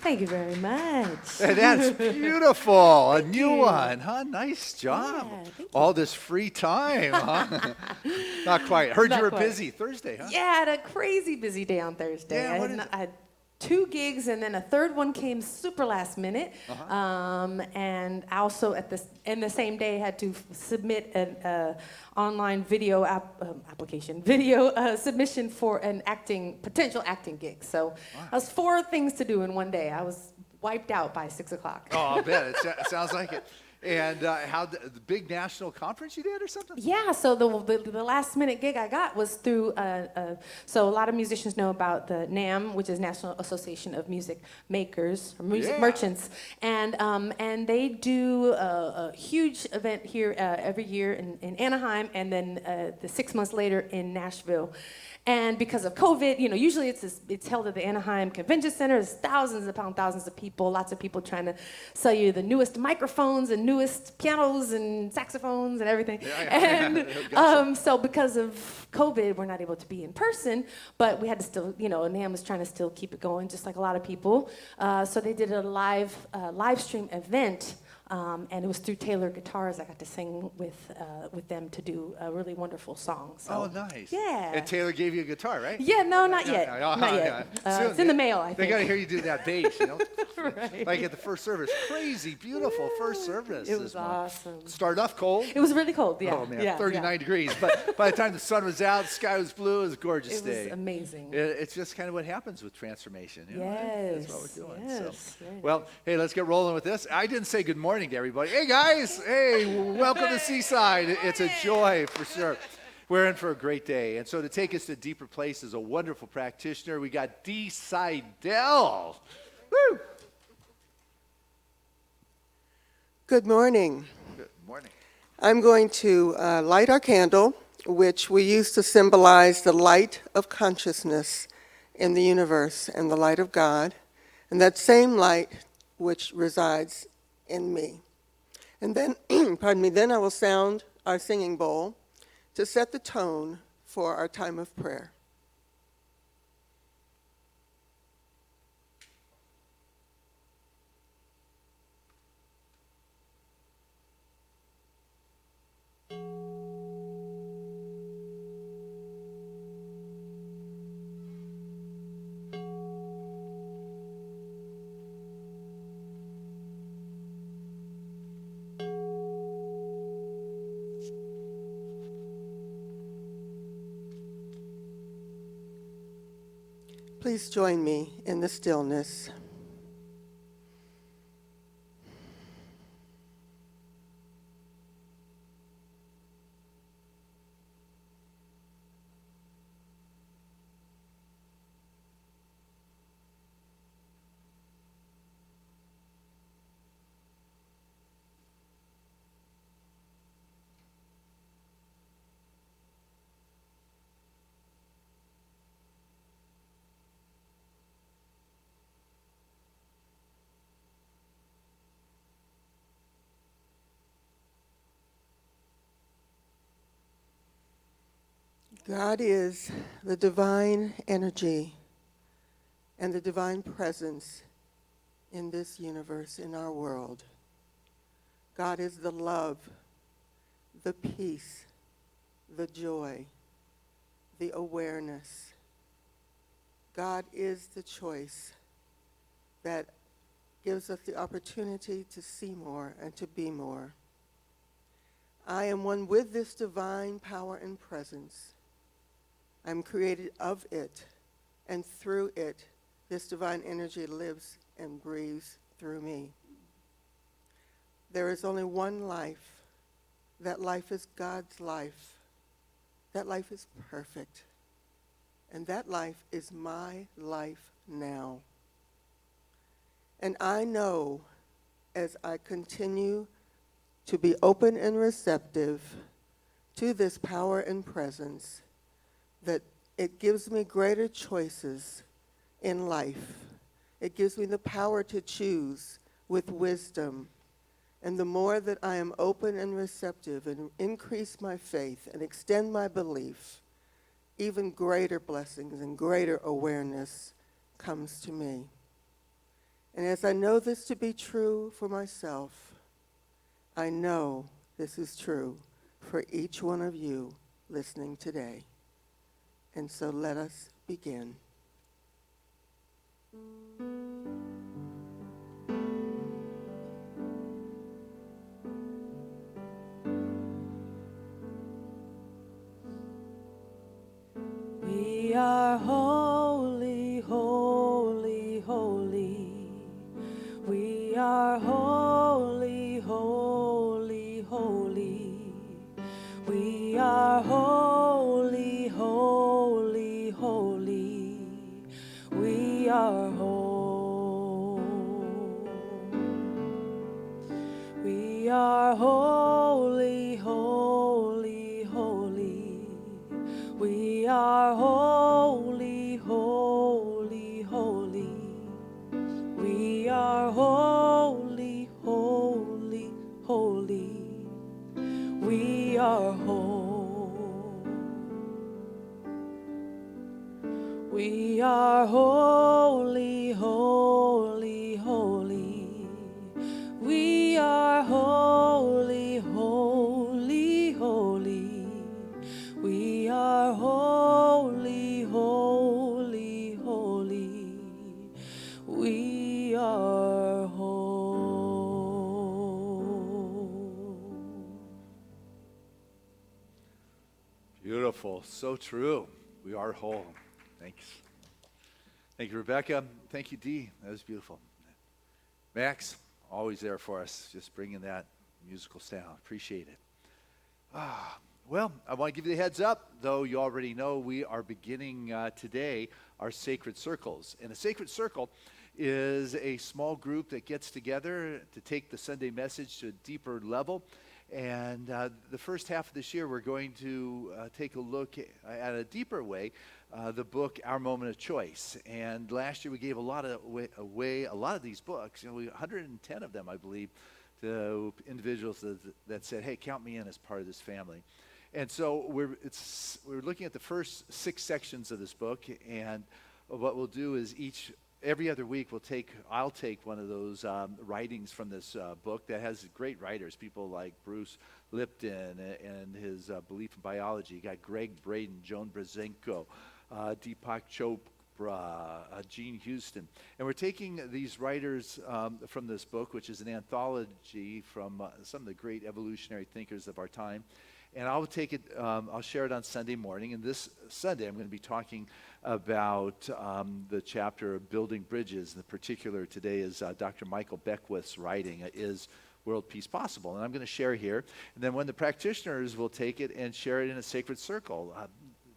Thank you very much. And that's beautiful. A new one, huh? Nice job. Yeah, thank you. All this free time, huh? Not quite. Heard you were busy Thursday, huh? Yeah, I had a crazy busy day on Thursday. Yeah, I had 2 gigs, and then a third one came super last minute. And I also in the same day had to submit an online video submission for an potential acting gig. So that was 4 things to do in one day. I was wiped out by 6 o'clock. Oh, I bet. It sounds like it. And how the big national conference you did or something? Yeah, so the last minute gig I got was through, so a lot of musicians know about the NAM, which is National Association of Music Makers, or Music Merchants, and they do a huge event here every year in Anaheim, and then the 6 months later in Nashville. And because of COVID, usually it's held at the Anaheim Convention Center. There's thousands upon thousands of people, lots of people trying to sell you the newest microphones and newest pianos and saxophones and everything. And so because of COVID, we're not able to be in person, but we had to still, NAM was trying to still keep it going, just like a lot of people. So they did a live stream event. And it was through Taylor Guitars. I got to sing with them to do a really wonderful song. So. Oh, nice. Yeah. And Taylor gave you a guitar, right? Yeah, no, not yet. Not yet. It's in the mail, I think. They got to hear you do that bass, Right. Like at the first service. Crazy, beautiful first service. It was awesome. Started off cold. It was really cold, yeah. Oh, man, 39 degrees. But by the time the sun was out, the sky was blue, it was a gorgeous day. It was amazing. It's just kind of what happens with transformation. Yes. That's what we're doing. Yes. Well, hey, let's get rolling with this. I didn't say good morning to everybody. Hey, guys. Hey, welcome to Seaside. It's a joy for sure. We're in for a great day. And so to take us to deeper places, a wonderful practitioner, we got Dee Seidel. Woo! Good morning. Good morning. I'm going to light our candle, which we use to symbolize the light of consciousness in the universe and the light of God, and that same light which resides in me. And then, then I will sound our singing bowl to set the tone for our time of prayer. Please join me in the stillness. God is the divine energy and the divine presence in this universe, in our world. God is the love, the peace, the joy, the awareness. God is the choice that gives us the opportunity to see more and to be more. I am one with this divine power and presence. I'm created of it, and through it, this divine energy lives and breathes through me. There is only one life. That life is God's life. That life is perfect. And that life is my life now. And I know as I continue to be open and receptive to this power and presence, that it gives me greater choices in life. It gives me the power to choose with wisdom. And the more that I am open and receptive and increase my faith and extend my belief, even greater blessings and greater awareness comes to me. And as I know this to be true for myself, I know this is true for each one of you listening today. And so let us begin. We are holy, holy, holy. We are holy, holy, holy. We are holy, holy, holy. We are whole. We are holy, holy, holy. We are holy, holy, holy. We are holy, holy, holy. We are whole. We are holy, holy, holy. We are holy, holy, holy. We are holy, holy, holy. We are whole. Beautiful. So true. We are whole. Thanks. Thank you, Rebecca. Thank you, Dee. That was beautiful. Max, always there for us, just bringing that musical sound. Appreciate it. Well, I want to give you the heads up, though you already know we are beginning today our Sacred Circles. And a Sacred Circle is a small group that gets together to take the Sunday message to a deeper level. And the first half of this year, we're going to take a look at a deeper way, the book, Our Moment of Choice. And last year, we gave away a lot of these books, 110 of them, I believe, to individuals that said, hey, count me in as part of this family. And so we're looking at the first 6 sections of this book, and what we'll do is every other week I'll take one of those writings from this book that has great writers, people like Bruce Lipton and his Belief in Biology. You got Greg Braden, Joan Brzezinko, Deepak Chopra, Gene Houston. And we're taking these writers from this book, which is an anthology from some of the great evolutionary thinkers of our time. And I'll take it, I'll share it on Sunday morning. And this Sunday, I'm going to be talking about the chapter of Building Bridges. In particular, today is Dr. Michael Beckwith's writing, Is World Peace Possible? And I'm going to share here. And then when the practitioners will take it and share it in a sacred circle.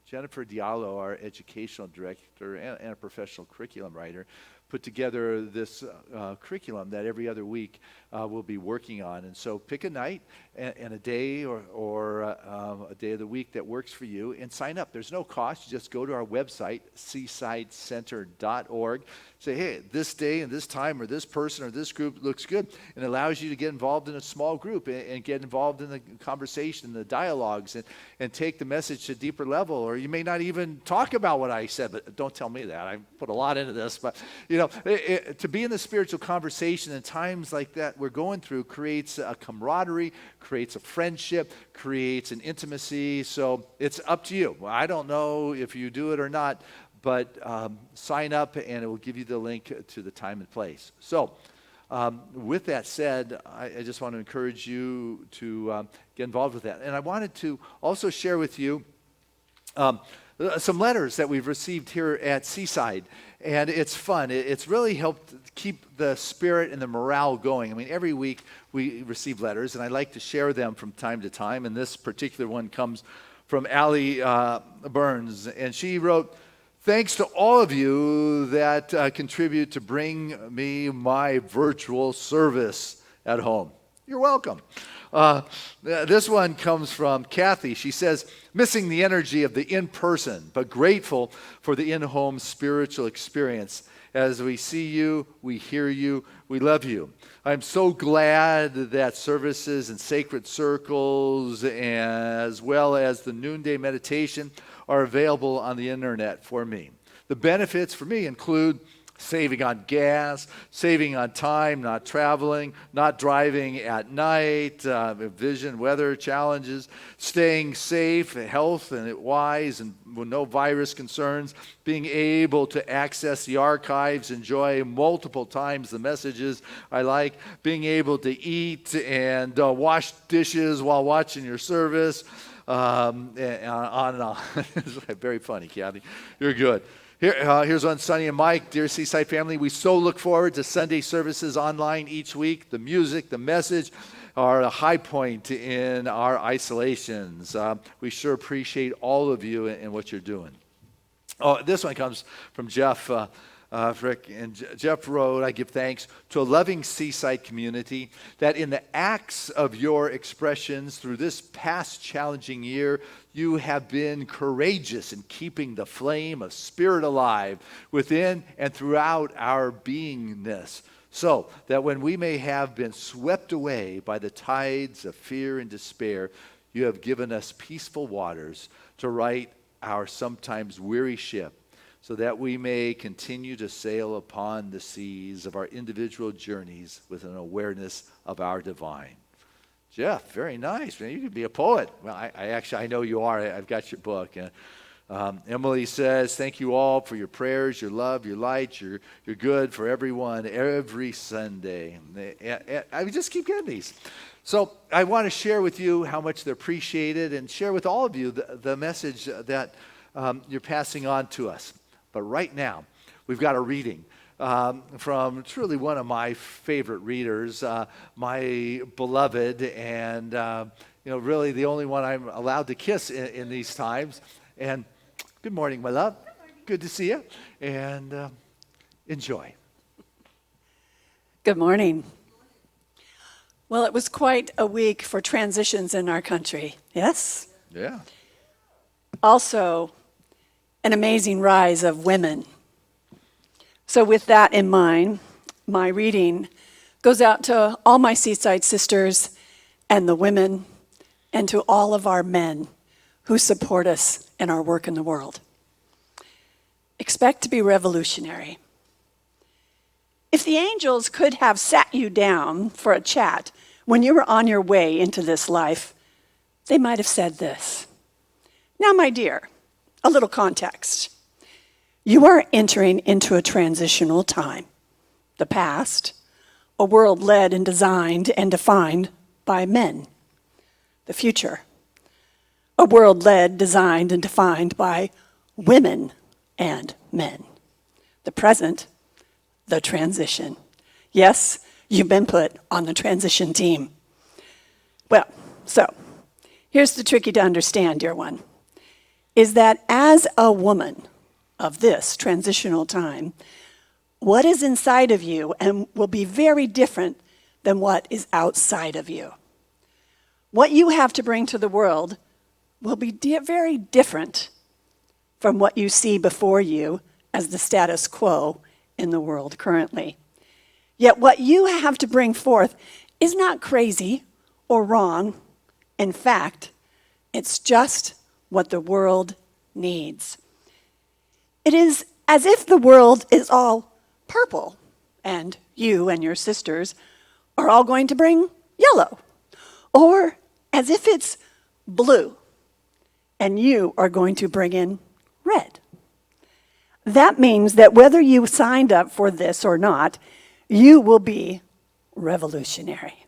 Jennifer Diallo, our educational director and a professional curriculum writer, put together this curriculum that every other week we'll be working on. And so pick a night and a day or a day of the week that works for you and sign up. There's no cost. You just go to our website, seasidecenter.org. Say, hey, this day and this time or this person or this group looks good. And it allows you to get involved in a small group and get involved in the conversation, the dialogues, and take the message to a deeper level. Or you may not even talk about what I said, but don't tell me that. I put a lot into this. But, to be in the spiritual conversation in times like that we're going through creates a camaraderie, creates a friendship, creates an intimacy. So it's up to you. I don't know if you do it or not, but sign up and it will give you the link to the time and place. So with that said, I just want to encourage you to get involved with that. And I wanted to also share with you some letters that we've received here at Seaside. And it's fun. It's really helped keep the spirit and the morale going. I mean, every week we receive letters, and I like to share them from time to time. And this particular one comes from Allie Burns. And she wrote, thanks to all of you that contribute to bring me my virtual service at home. You're welcome. This one comes from Kathy. She says, missing the energy of the in-person, but grateful for the in-home spiritual experience. As we see you, we hear you, we love you. I'm so glad that services and sacred circles, as well as the noonday meditation, are available on the internet for me. The benefits for me include saving on gas, saving on time, not traveling, not driving at night, vision, weather challenges, staying safe, health and wise, and with no virus concerns, being able to access the archives, enjoy multiple times the messages I like, being able to eat and wash dishes while watching your service, and on and on. Very funny, Kathy. You're good. Here's one, Sonny and Mike. Dear Seaside family, we so look forward to Sunday services online each week. The music, the message are a high point in our isolations. We sure appreciate all of you and what you're doing. Oh, this one comes from Jeff Frick. And Jeff wrote, I give thanks to a loving Seaside community that in the acts of your expressions through this past challenging year, you have been courageous in keeping the flame of spirit alive within and throughout our beingness, so that when we may have been swept away by the tides of fear and despair, you have given us peaceful waters to right our sometimes weary ship, so that we may continue to sail upon the seas of our individual journeys with an awareness of our divine. Jeff, very nice, man. You could be a poet. Well, I know you are. I've got your book. Emily says, thank you all for your prayers, your love, your light, your good for everyone every Sunday. I just keep getting these. So I want to share with you how much they're appreciated and share with all of you the message that you're passing on to us. But right now, we've got a reading from truly one of my favorite readers, my beloved, and really the only one I'm allowed to kiss in these times. And good morning, my love. Good morning. Good to see you. And enjoy. Good morning. Well, it was quite a week for transitions in our country, yes? Yeah. Also, an amazing rise of women. So with that in mind, my reading goes out to all my Seaside sisters and the women, and to all of our men who support us in our work in the world. Expect to be revolutionary. If the angels could have sat you down for a chat when you were on your way into this life, they might have said this. Now, my dear, a little context. You are entering into a transitional time. The past, a world led and designed and defined by men. The future, a world led, designed, and defined by women and men. The present, the transition. Yes, you've been put on the transition team. Well, so here's the tricky to understand, dear one, is that as a woman of this transitional time, what is inside of you and will be very different than what is outside of you. What you have to bring to the world will be very different from what you see before you as the status quo in the world currently. Yet what you have to bring forth is not crazy or wrong. In fact, it's just what the world needs. It is as if the world is all purple, and you and your sisters are all going to bring yellow, or as if it's blue, and you are going to bring in red. That means that whether you signed up for this or not, you will be revolutionary.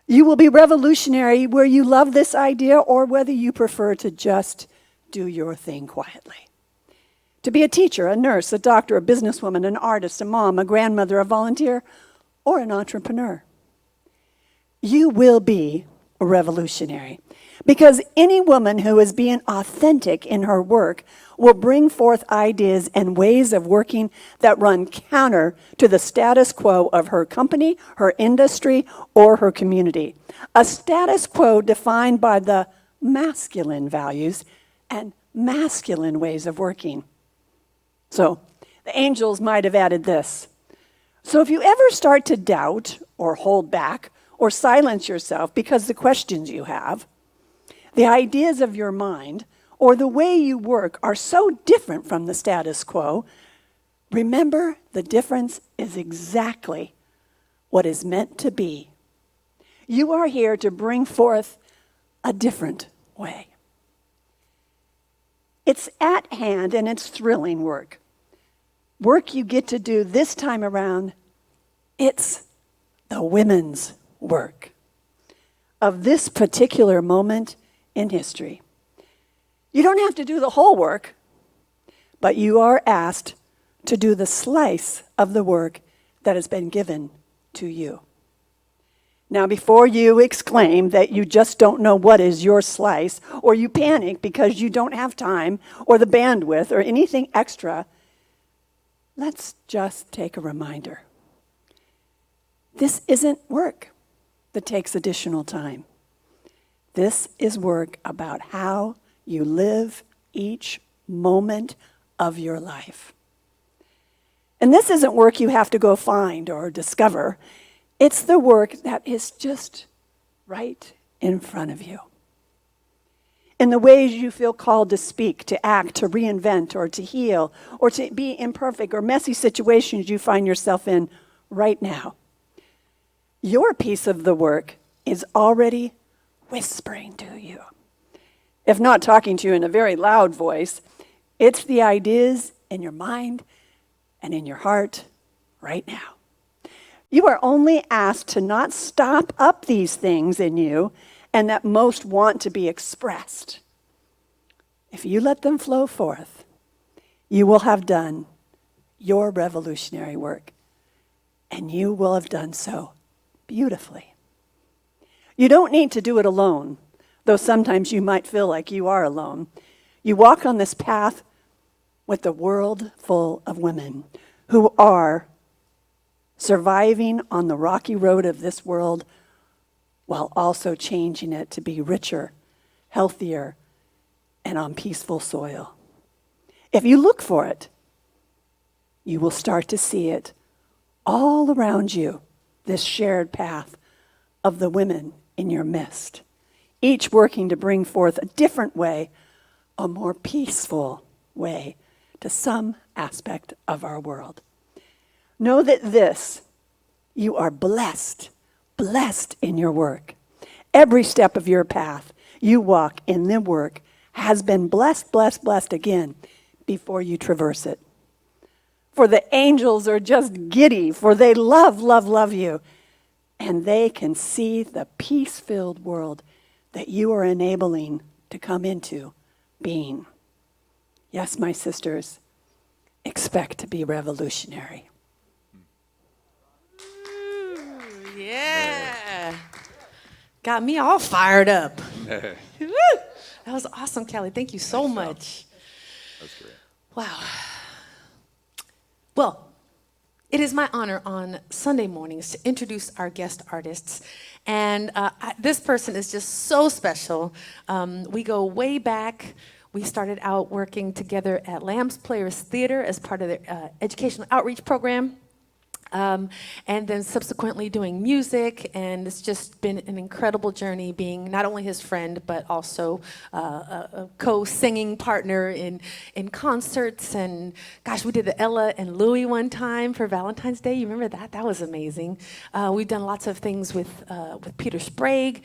You will be revolutionary where you love this idea or whether you prefer to just do your thing quietly. To be a teacher, a nurse, a doctor, a businesswoman, an artist, a mom, a grandmother, a volunteer, or an entrepreneur. You will be a revolutionary because any woman who is being authentic in her work will bring forth ideas and ways of working that run counter to the status quo of her company, her industry, or her community. A status quo defined by the masculine values and masculine ways of working. So the angels might have added this. So if you ever start to doubt or hold back or silence yourself because the questions you have, the ideas of your mind, or the way you work are so different from the status quo, Remember, the difference is exactly what is meant to be. You are here to bring forth a different way. It's at hand and it's thrilling work. Work you get to do this time around, it's the women's work of this particular moment in history. You don't have to do the whole work, but you are asked to do the slice of the work that has been given to you. Now, before you exclaim that you just don't know what is your slice, or you panic because you don't have time or the bandwidth or anything extra, let's just take a reminder. This isn't work that takes additional time. This is work about how you live each moment of your life. And this isn't work you have to go find or discover. It's the work that is just right in front of you. In the ways you feel called to speak, to act, to reinvent, or to heal, or to be imperfect or messy situations you find yourself in right now. Your piece of the work is already whispering to you. If not talking to you in a very loud voice, it's the ideas in your mind and in your heart right now. You are only asked to not stop up these things in you and that most want to be expressed. If you let them flow forth, you will have done your revolutionary work, and you will have done so beautifully. You don't need to do it alone, though sometimes you might feel like you are alone. You walk on this path with a world full of women who are surviving on the rocky road of this world while also changing it to be richer, healthier, and on peaceful soil. If you look for it, you will start to see it all around you, this shared path of the women in your midst, each working to bring forth a different way, a more peaceful way to some aspect of our world. Know that you are blessed in your work. Every step of your path you walk in the work has been blessed again before you traverse it. For the angels are just giddy, for they love you. And they can see the peace-filled world that you are enabling to come into being. Yes, my sisters, expect to be revolutionary. Yeah. Got me all fired up. Woo! That was awesome, Kelly. Thank you so much. That's great. Wow. Well, it is my honor on Sunday mornings to introduce our guest artists. And this person is just so special. We go way back. We started out working together at Lamb's Players Theater as part of their educational outreach program. And then subsequently doing music, and it's just been an incredible journey being not only his friend, but also a co-singing partner in concerts. And gosh, we did the Ella and Louie one time for Valentine's Day. You remember that? That was amazing. We've done lots of things with Peter Sprague.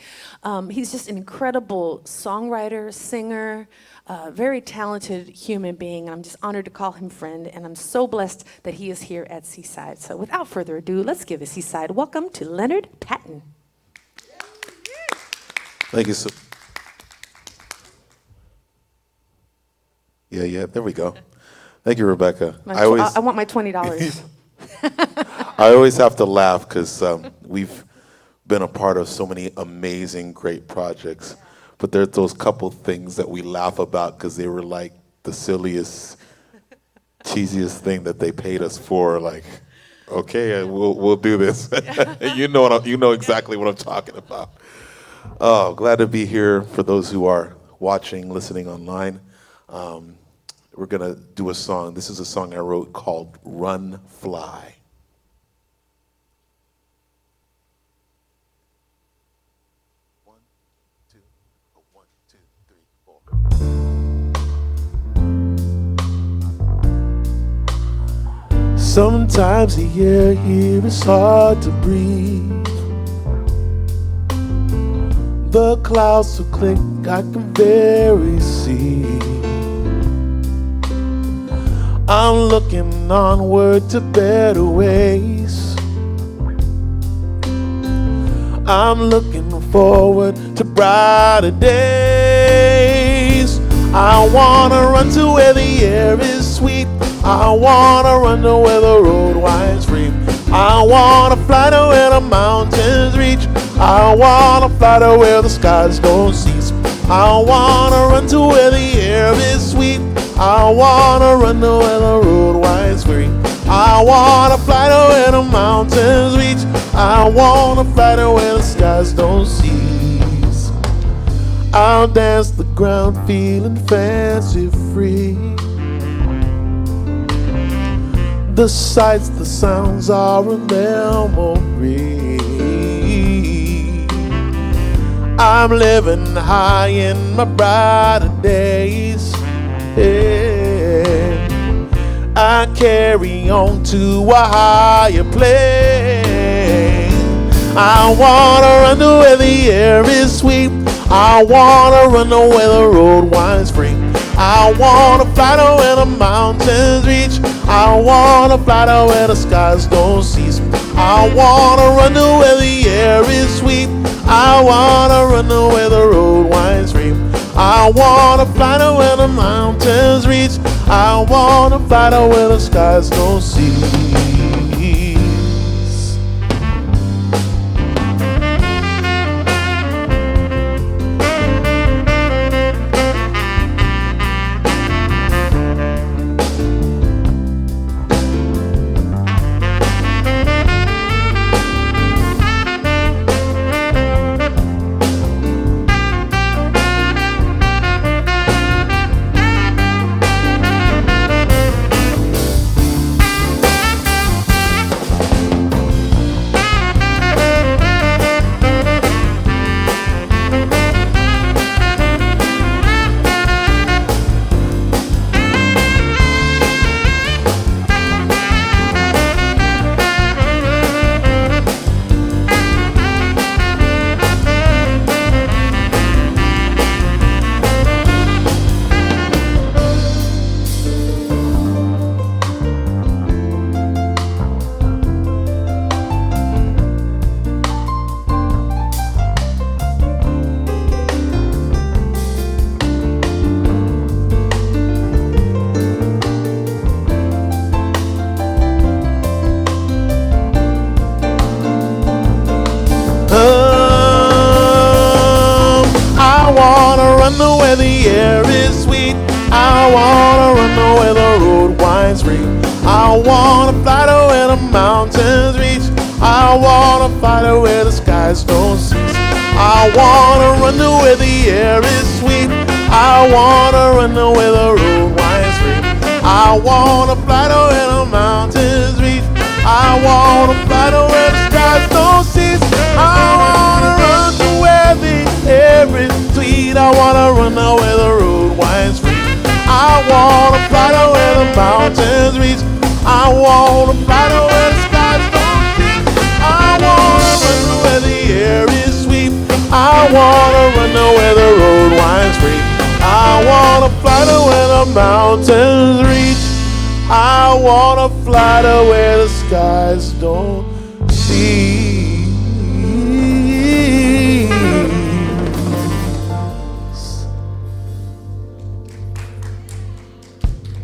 He's just an incredible songwriter, singer, very talented human being. I'm just honored to call him friend, and I'm so blessed that he is here at Seaside. So without further ado, let's give a Seaside welcome to Leonard Patton. Thank you so. Yeah, there we go. Thank you, Rebecca. I want my $20. I always have to laugh because we've been a part of so many amazing, great projects. But there's those couple things that we laugh about because they were like the silliest, cheesiest thing that they paid us for. Like, okay, we'll do this. you know exactly what I'm talking about. Oh, glad to be here for those who are watching, listening online. We're gonna do a song. This is a song I wrote called "Run Fly." Sometimes the air here is hard to breathe. The clouds so thick I can barely see. I'm looking onward to better ways. I'm looking forward to brighter days. I wanna run to where the air is sweet. I wanna run to where the road winds free. I wanna fly to where the mountains reach. I wanna fly to where the skies don't cease. I wanna run to where the air is sweet. I wanna run to where the road winds free. I wanna fly to where the mountains reach. I wanna fly to where the skies don't cease. I'll dance the ground feeling fancy free. The sights, the sounds are a memory. I'm living high in my brighter days. Yeah. I carry on to a higher plane. I wanna run to where the air is sweet. I wanna run to where the road winds free. I wanna fly to where the mountains reach. I wanna fly to where the skies don't cease. I wanna run to where the air is sweet. I wanna run to where the road winds free. I wanna fly to where the mountains reach. I wanna fly to where the skies don't cease. I wanna run to where the air is sweet. I wanna run to where the road winds free. I wanna fly to where the mountains reach. I wanna fly to where the skies don't cease. I wanna run to where the air is sweet. I wanna run to where the road winds free. I wanna fly to where the mountains reach. I wanna fly to where the skies don't cease. I wanna run to where the air is sweet. I wanna run to where the road winds free. I wanna fly to where the mountains reach. I wanna fly to where the skies don't cease. I wanna run to where the air is sweet. I wanna run to where the road winds free. I wanna fly to where the mountains reach. I wanna fly to where the skies don't cease.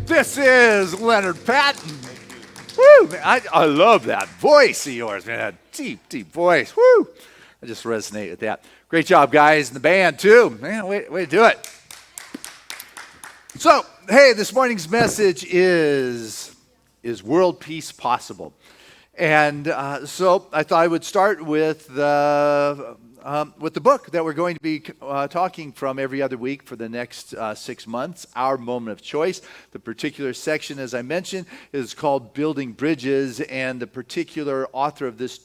This is Leonard Patton. Woo, man, I love that voice of yours, man. That deep, deep voice. Woo. I just resonate with that. Great job, guys, in the band, too. Man, way to do it. So, hey, this morning's message is world peace possible? And so I thought I would start with the book that we're going to be talking from every other week for the next 6 months, Our Moment of Choice. The particular section, as I mentioned, is called Building Bridges, and the particular author of this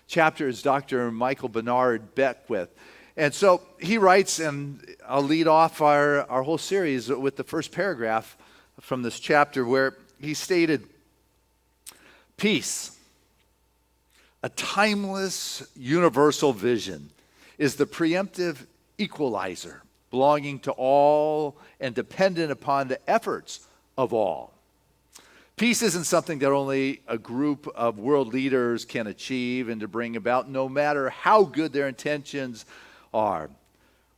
chapter is Dr. Michael Bernard Beckwith. And so he writes, and I'll lead off our whole series with the first paragraph from this chapter, where he stated, Peace, a timeless universal vision, is the preemptive equalizer belonging to all and dependent upon the efforts of all. Peace isn't something that only a group of world leaders can achieve and to bring about, no matter how good their intentions are.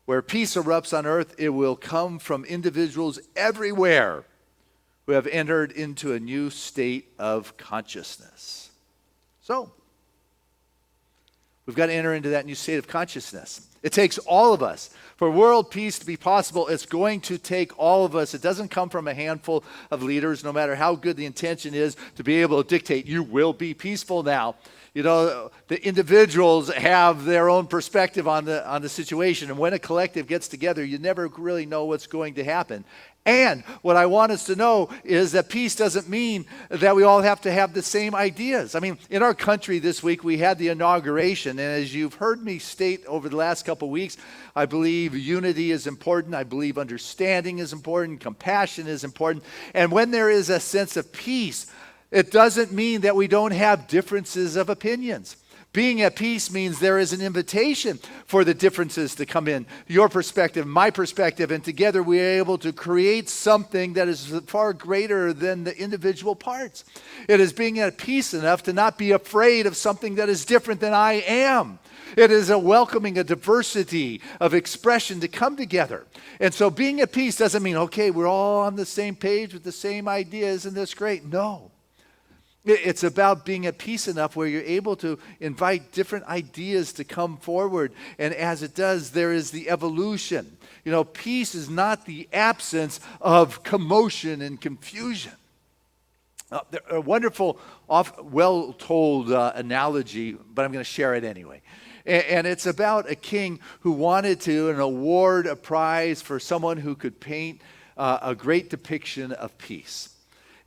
Where peace erupts on earth, it will come from individuals everywhere who have entered into a new state of consciousness. So, we've got to enter into that new state of consciousness. It takes all of us. For world peace to be possible, it's going to take all of us. It doesn't come from a handful of leaders, no matter how good the intention is, to be able to dictate, you will be peaceful now. You know, the individuals have their own perspective on the situation. And when a collective gets together, you never really know what's going to happen. And what I want us to know is that peace doesn't mean that we all have to have the same ideas. I mean, in our country this week, we had the inauguration. And as you've heard me state over the last couple of weeks, I believe unity is important. I believe understanding is important. Compassion is important. And when there is a sense of peace, it doesn't mean that we don't have differences of opinions. Being at peace means there is an invitation for the differences to come in. Your perspective, my perspective, and together we are able to create something that is far greater than the individual parts. It is being at peace enough to not be afraid of something that is different than I am. It is a welcoming a diversity of expression to come together. And so being at peace doesn't mean, okay, we're all on the same page with the same ideas and that's great. No. It's about being at peace enough where you're able to invite different ideas to come forward. And as it does, there is the evolution. You know, peace is not the absence of commotion and confusion. A wonderful, well-told analogy, but I'm going to share it anyway. And it's about a king who wanted to award a prize for someone who could paint a great depiction of peace.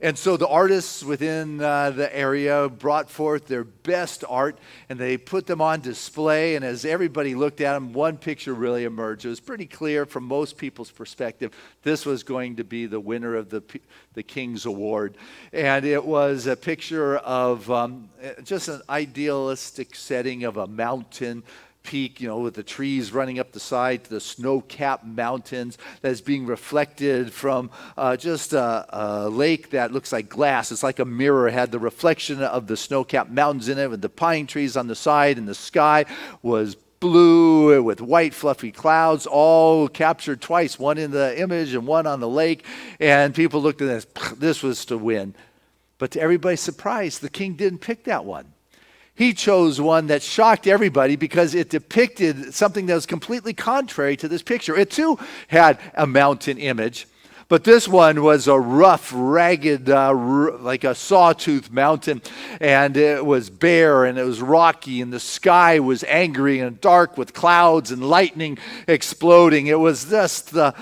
And so the artists within the area brought forth their best art, and they put them on display. And as everybody looked at them, one picture really emerged. It was pretty clear from most people's perspective this was going to be the winner of the King's Award. And it was a picture of just an idealistic setting of a mountain peak, you know, with the trees running up the side to the snow-capped mountains that is being reflected from just a lake that looks like glass. It's like a mirror. It had the reflection of the snow-capped mountains in it with the pine trees on the side, and the sky was blue with white fluffy clouds, all captured twice, one in the image and one on the lake. And people looked at this. This was to win. But to everybody's surprise, the king didn't pick that one. He chose one that shocked everybody because it depicted something that was completely contrary to this picture. It too had a mountain image, but this one was a rough, ragged, like a sawtooth mountain, and it was bare and it was rocky, and the sky was angry and dark with clouds and lightning exploding. It was just a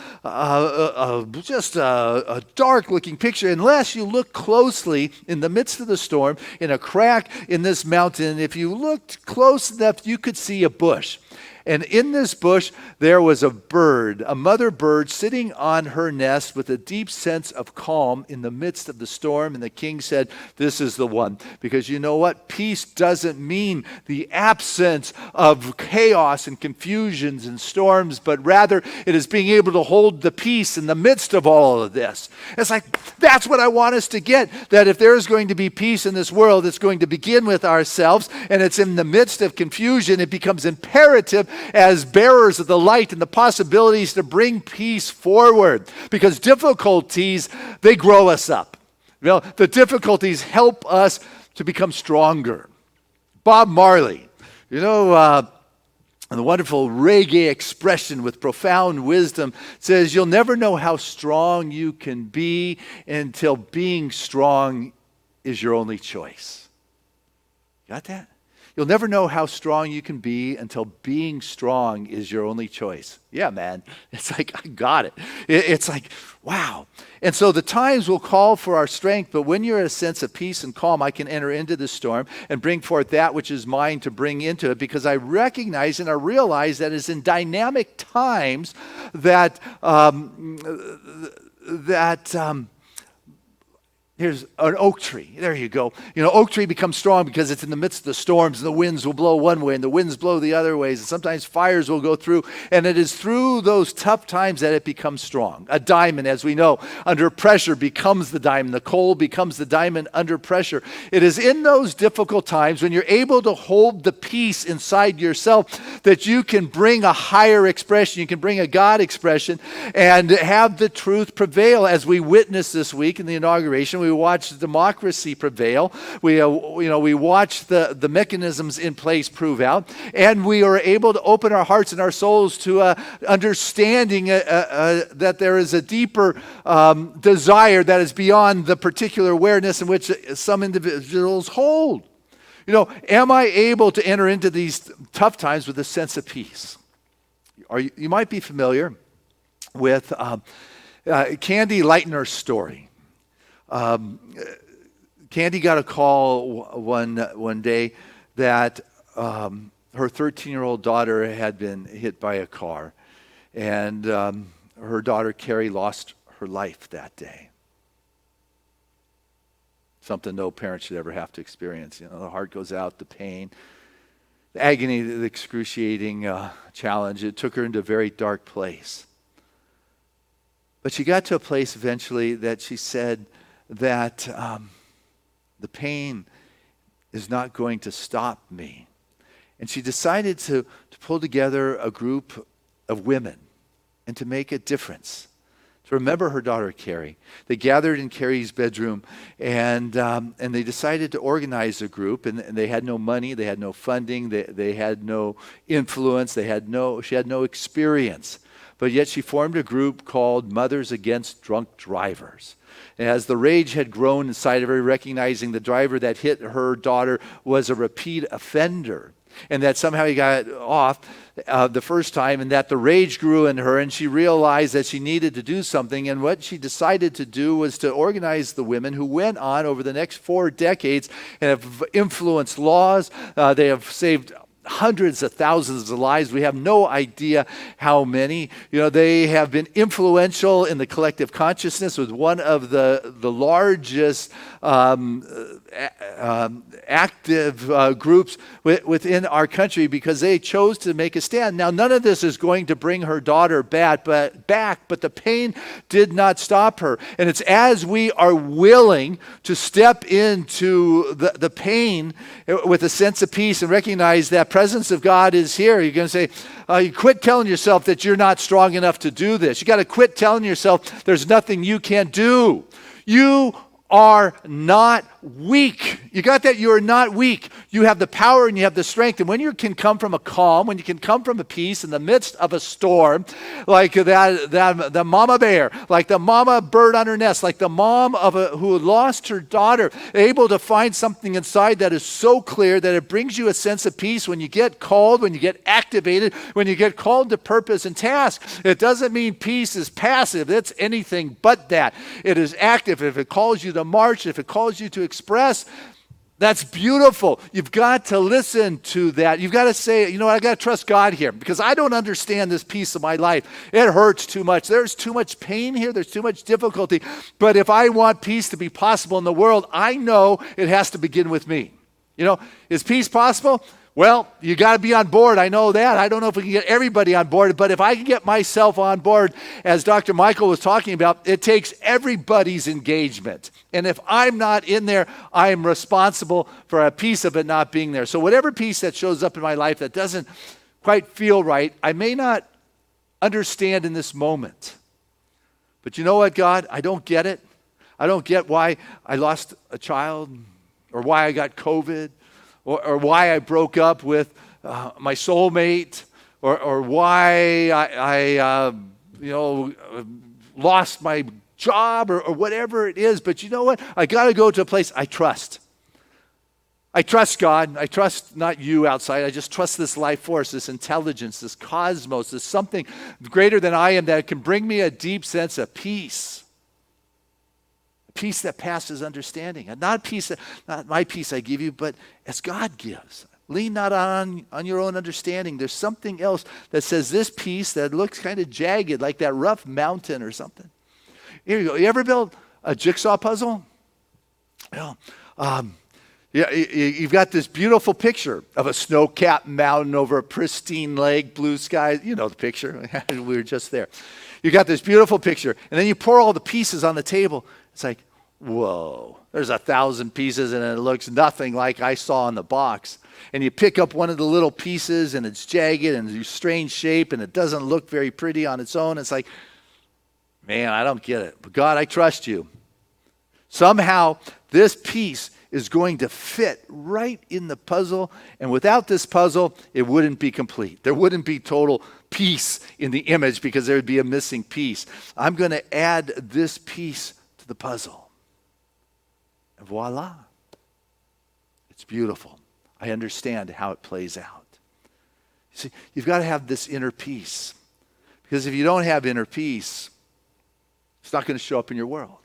dark-looking picture. Unless you look closely in the midst of the storm, in a crack in this mountain, if you looked close enough, you could see a bush. And in this bush, there was a bird, a mother bird, sitting on her nest with a deep sense of calm in the midst of the storm. And the king said, this is the one. Because you know what? Peace doesn't mean the absence of chaos and confusions and storms, but rather it is being able to hold the peace in the midst of all of this. It's like, that's what I want us to get, that if there is going to be peace in this world, it's going to begin with ourselves, and it's in the midst of confusion. It becomes imperative as bearers of the light and the possibilities to bring peace forward, because difficulties, they grow us up. You know, the difficulties help us to become stronger. Bob Marley, you know, the wonderful reggae expression with profound wisdom says, you'll never know how strong you can be until being strong is your only choice. Got that? You'll never know how strong you can be until being strong is your only choice. Yeah, man. It's like, I got it. It's like, wow. And so the times will call for our strength, but when you're in a sense of peace and calm, I can enter into the storm and bring forth that which is mine to bring into it, because I recognize and I realize that it's in dynamic times that Here's an oak tree. There you go. Oak tree becomes strong because it's in the midst of the storms, and the winds will blow one way and the winds blow the other ways, and sometimes fires will go through. And it is through those tough times that it becomes strong. A diamond, as we know, under pressure becomes the diamond. The coal becomes the diamond under pressure. It is in those difficult times when you're able to hold the peace inside yourself that you can bring a higher expression. You can bring a God expression and have the truth prevail, as we witnessed this week in the inauguration. We watched democracy prevail. We watched the mechanisms in place prove out, and we are able to open our hearts and our souls to understanding that there is a deeper desire that is beyond the particular awareness in which some individuals hold. Am I able to enter into these tough times with a sense of peace? You might be familiar with Candy Lightner's story. Candy got a call one day that her 13-year-old daughter had been hit by a car, and her daughter Carrie lost her life that day. Something no parent should ever have to experience. The heart goes out, the pain, the agony, the excruciating challenge. It took her into a very dark place. But she got to a place eventually that she said that the pain is not going to stop me. And she decided to pull together a group of women and to make a difference, to remember her daughter Carrie. They gathered in Carrie's bedroom, and they decided to organize a group, and they had no money, they had no funding, they had no influence, she had no experience. But yet she formed a group called Mothers Against Drunk Drivers. And as the rage had grown inside of her, recognizing the driver that hit her daughter was a repeat offender, and that somehow he got off the first time, and that the rage grew in her, and she realized that she needed to do something. And what she decided to do was to organize the women who went on over the next 4 decades and have influenced laws. They have saved hundreds of thousands of lives. We have no idea how many. They have been influential in the collective consciousness with one of the largest active groups within our country, because they chose to make a stand. Now, none of this is going to bring her daughter back, but the pain did not stop her. And it's as we are willing to step into the pain with a sense of peace and recognize that presence of God is here. You're going to say, you quit telling yourself that you're not strong enough to do this. You got to quit telling yourself there's nothing you can't do. You are not weak. You got that? You are not weak. You have the power and you have the strength. And when you can come from a calm, when you can come from a peace in the midst of a storm, like the mama bear, like the mama bird on her nest, like the mom who lost her daughter, able to find something inside that is so clear that it brings you a sense of peace when you get called, when you get activated, when you get called to purpose and task. It doesn't mean peace is passive. It's anything but that. It is active. If it calls you to march, if it calls you to express, that's beautiful. You've got to listen to that. You've got to say, I got to trust God here, because I don't understand this piece of my life. It hurts too much. There's too much pain here. There's too much difficulty. But if I want peace to be possible in the world, I know it has to begin with me. Is peace possible? Well, you got to be on board. I know that. I don't know if we can get everybody on board, but if I can get myself on board, as Dr. Michael was talking about, it takes everybody's engagement. And if I'm not in there, I am responsible for a piece of it not being there. So whatever piece that shows up in my life that doesn't quite feel right, I may not understand in this moment. But you know what, God? I don't get it. I don't get why I lost a child, or why I got COVID, or why I broke up with my soulmate, or why I lost my job, or whatever it is. But you know what? I got to go to a place I trust. I trust God. I trust not you outside. I just trust this life force, this intelligence, this cosmos, this something greater than I am that can bring me a deep sense of peace. Peace that passes understanding. And not my peace I give you, but as God gives. Lean not on your own understanding. There's something else that says this peace that looks kind of jagged, like that rough mountain or something. Here you go. You ever build a jigsaw puzzle? You know, you've got this beautiful picture of a snow-capped mountain over a pristine lake, blue skies. You know the picture. We were just there. You got this beautiful picture, and then you pour all the pieces on the table. It's like, whoa, there's 1,000 pieces, and it looks nothing like I saw in the box. And you pick up one of the little pieces, and it's jagged and it's strange shape, and it doesn't look very pretty on its own. It's like, man, I don't get it. But God, I trust you. Somehow, this piece is going to fit right in the puzzle, and without this puzzle, it wouldn't be complete. There wouldn't be total peace in the image because there would be a missing piece. I'm going to add this piece to the puzzle. And voila. It's beautiful. I understand how it plays out. See, you've got to have this inner peace. Because if you don't have inner peace, it's not going to show up in your world.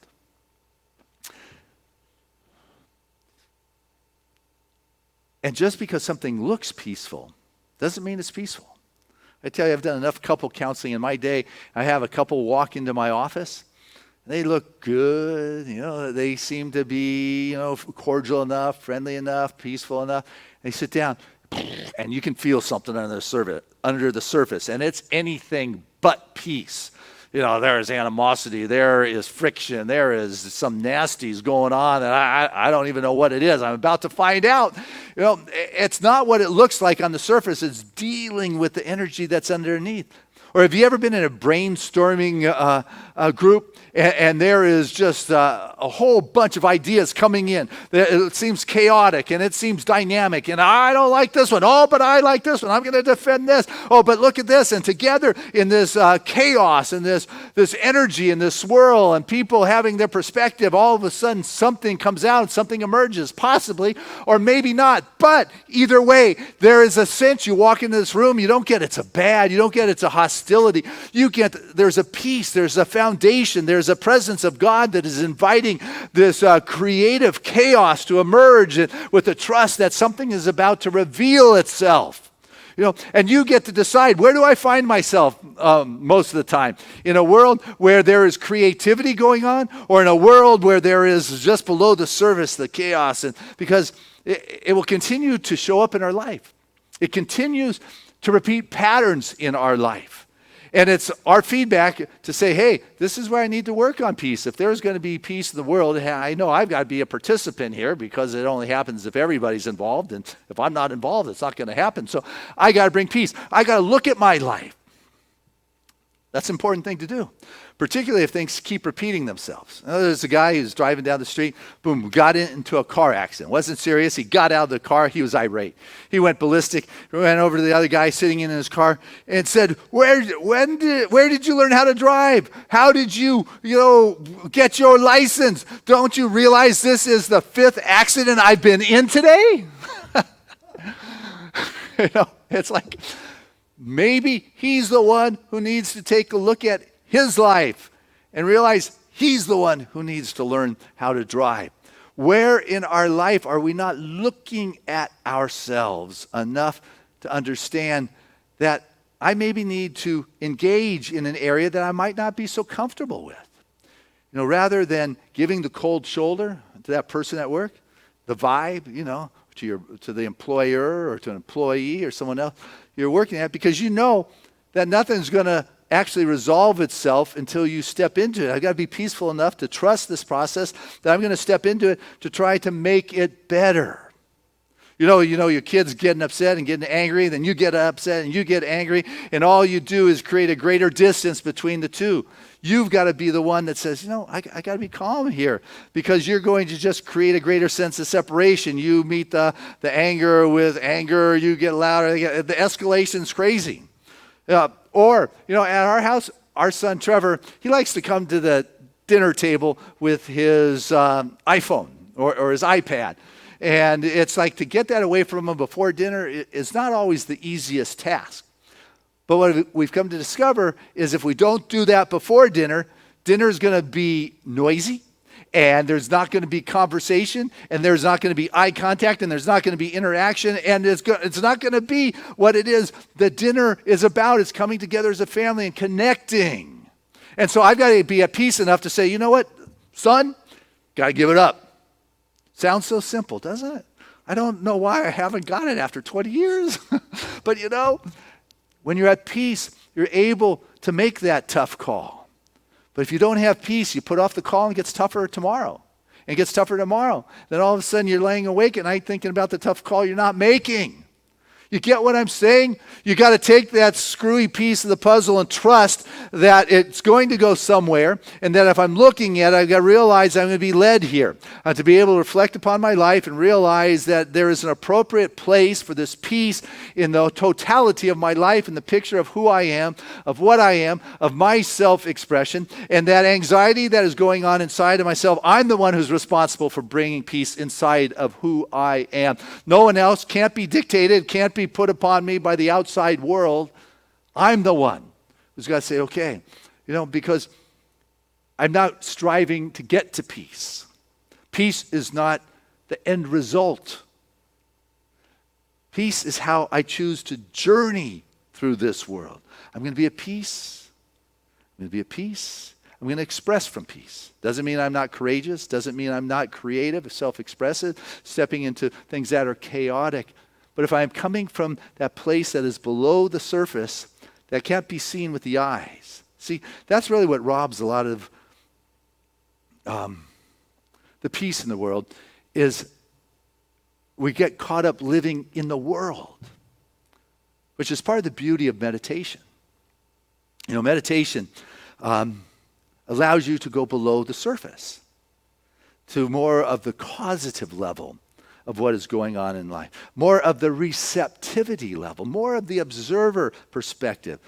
And just because something looks peaceful doesn't mean it's peaceful. I tell you, I've done enough couple counseling in my day. I have a couple walk into my office. They look good. They seem to be, cordial enough, friendly enough, peaceful enough. They sit down, and you can feel something under the surface, and it's anything but peace. There is animosity, there is friction, there is some nasties going on, and I don't even know what it is. I'm about to find out. It's not what it looks like on the surface. It's dealing with the energy that's underneath. Or have you ever been in a brainstorming group and there is just a whole bunch of ideas coming in? It seems chaotic and it seems dynamic. And I don't like this one. Oh, but I like this one. I'm going to defend this. Oh, but look at this. And together in this chaos and this energy and this swirl and people having their perspective, all of a sudden something comes out, something emerges, possibly, or maybe not. But either way, there is a sense you walk into this room, you don't get it's a bad, you don't get it's a hostility. You get there's a peace, there's a foundation, there's a presence of God that is inviting this creative chaos to emerge with the trust that something is about to reveal itself. And you get to decide, where do I find myself most of the time? In a world where there is creativity going on, or in a world where there is just below the surface the chaos? And because it will continue to show up in our life. It continues to repeat patterns in our life. And it's our feedback to say, hey, this is where I need to work on peace. If there's going to be peace in the world, I know I've got to be a participant here because it only happens if everybody's involved. And if I'm not involved, it's not going to happen. So I got to bring peace. I got to look at my life. That's an important thing to do, particularly if things keep repeating themselves. There's a guy who's driving down the street, boom, got into a car accident. Wasn't serious. He got out of the car. He was irate. He went ballistic, ran over to the other guy sitting in his car and said, where did you learn how to drive? How did you get your license? Don't you realize this is the 5th accident I've been in today? It's like, maybe he's the one who needs to take a look at his life and realize he's the one who needs to learn how to drive. Where in our life are we not looking at ourselves enough to understand that I maybe need to engage in an area that I might not be so comfortable with? Rather than giving the cold shoulder to that person at work, the vibe, to the employer or to an employee or someone else you're working at, because that nothing's going to actually resolve itself until you step into it. I've got to be peaceful enough to trust this process that I'm going to step into it to try to make it better. Your kid's getting upset and getting angry, then you get upset and you get angry, and all you do is create a greater distance between the two. You've got to be the one that says, I got to be calm here, because you're going to just create a greater sense of separation. You meet the anger with anger, you get louder, the escalation's crazy. Or at our house, our son Trevor, he likes to come to the dinner table with his iPhone or his iPad. And it's like, to get that away from him before dinner is not always the easiest task. But what we've come to discover is if we don't do that before dinner, dinner is going to be noisy, and there's not going to be conversation, and there's not going to be eye contact, and there's not going to be interaction, and it's not going to be what it is that dinner is about. It's coming together as a family and connecting. And so I've got to be at peace enough to say, you know what, son, got to give it up. Sounds so simple, doesn't it? I don't know why I haven't got it after 20 years. But you know, when you're at peace, you're able to make that tough call. But if you don't have peace, you put off the call and it gets tougher tomorrow. And it gets tougher tomorrow. Then all of a sudden you're laying awake at night thinking about the tough call you're not making. You get what I'm saying? You got to take that screwy piece of the puzzle and trust that it's going to go somewhere, and that if I'm looking at it, I've got to realize I'm going to be led here. To be able to reflect upon my life and realize that there is an appropriate place for this peace in the totality of my life and the picture of who I am, of what I am, of my self-expression, and that anxiety that is going on inside of myself, I'm the one who's responsible for bringing peace inside of who I am. No one else, can't be dictated, can't be put upon me by the outside world. I'm the one who's got to say, okay, because I'm not striving to get to peace. Peace is not the end result. Peace is how I choose to journey through this world. I'm going to be at peace. I'm going to be at peace. I'm going to express from peace. Doesn't mean I'm not courageous. Doesn't mean I'm not creative, self-expressive, stepping into things that are chaotic. But if I'm coming from that place that is below the surface, that can't be seen with the eyes. See, that's really what robs a lot of the peace in the world, is we get caught up living in the world, which is part of the beauty of meditation. Meditation allows you to go below the surface to more of the causative level of what is going on in life, more of the receptivity level, more of the observer perspective.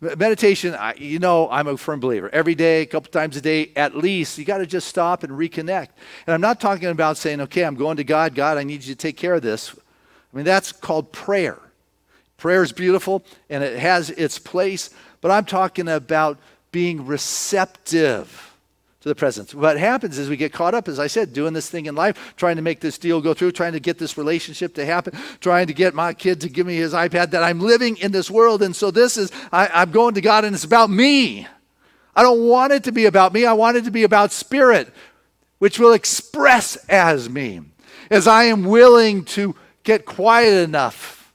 Meditation, I'm a firm believer. Every day, a couple times a day, at least, you got to just stop and reconnect. And I'm not talking about saying, okay, I'm going to God. God, I need you to take care of this. That's called prayer. Prayer is beautiful, and it has its place, but I'm talking about being receptive to the presence. What happens is we get caught up, as I said, doing this thing in life, trying to make this deal go through, trying to get this relationship to happen, trying to get my kid to give me his iPad, that I'm living in this world. And so I'm going to God and it's about me. I don't want it to be about me. I want it to be about spirit, which will express as me. As I am willing to get quiet enough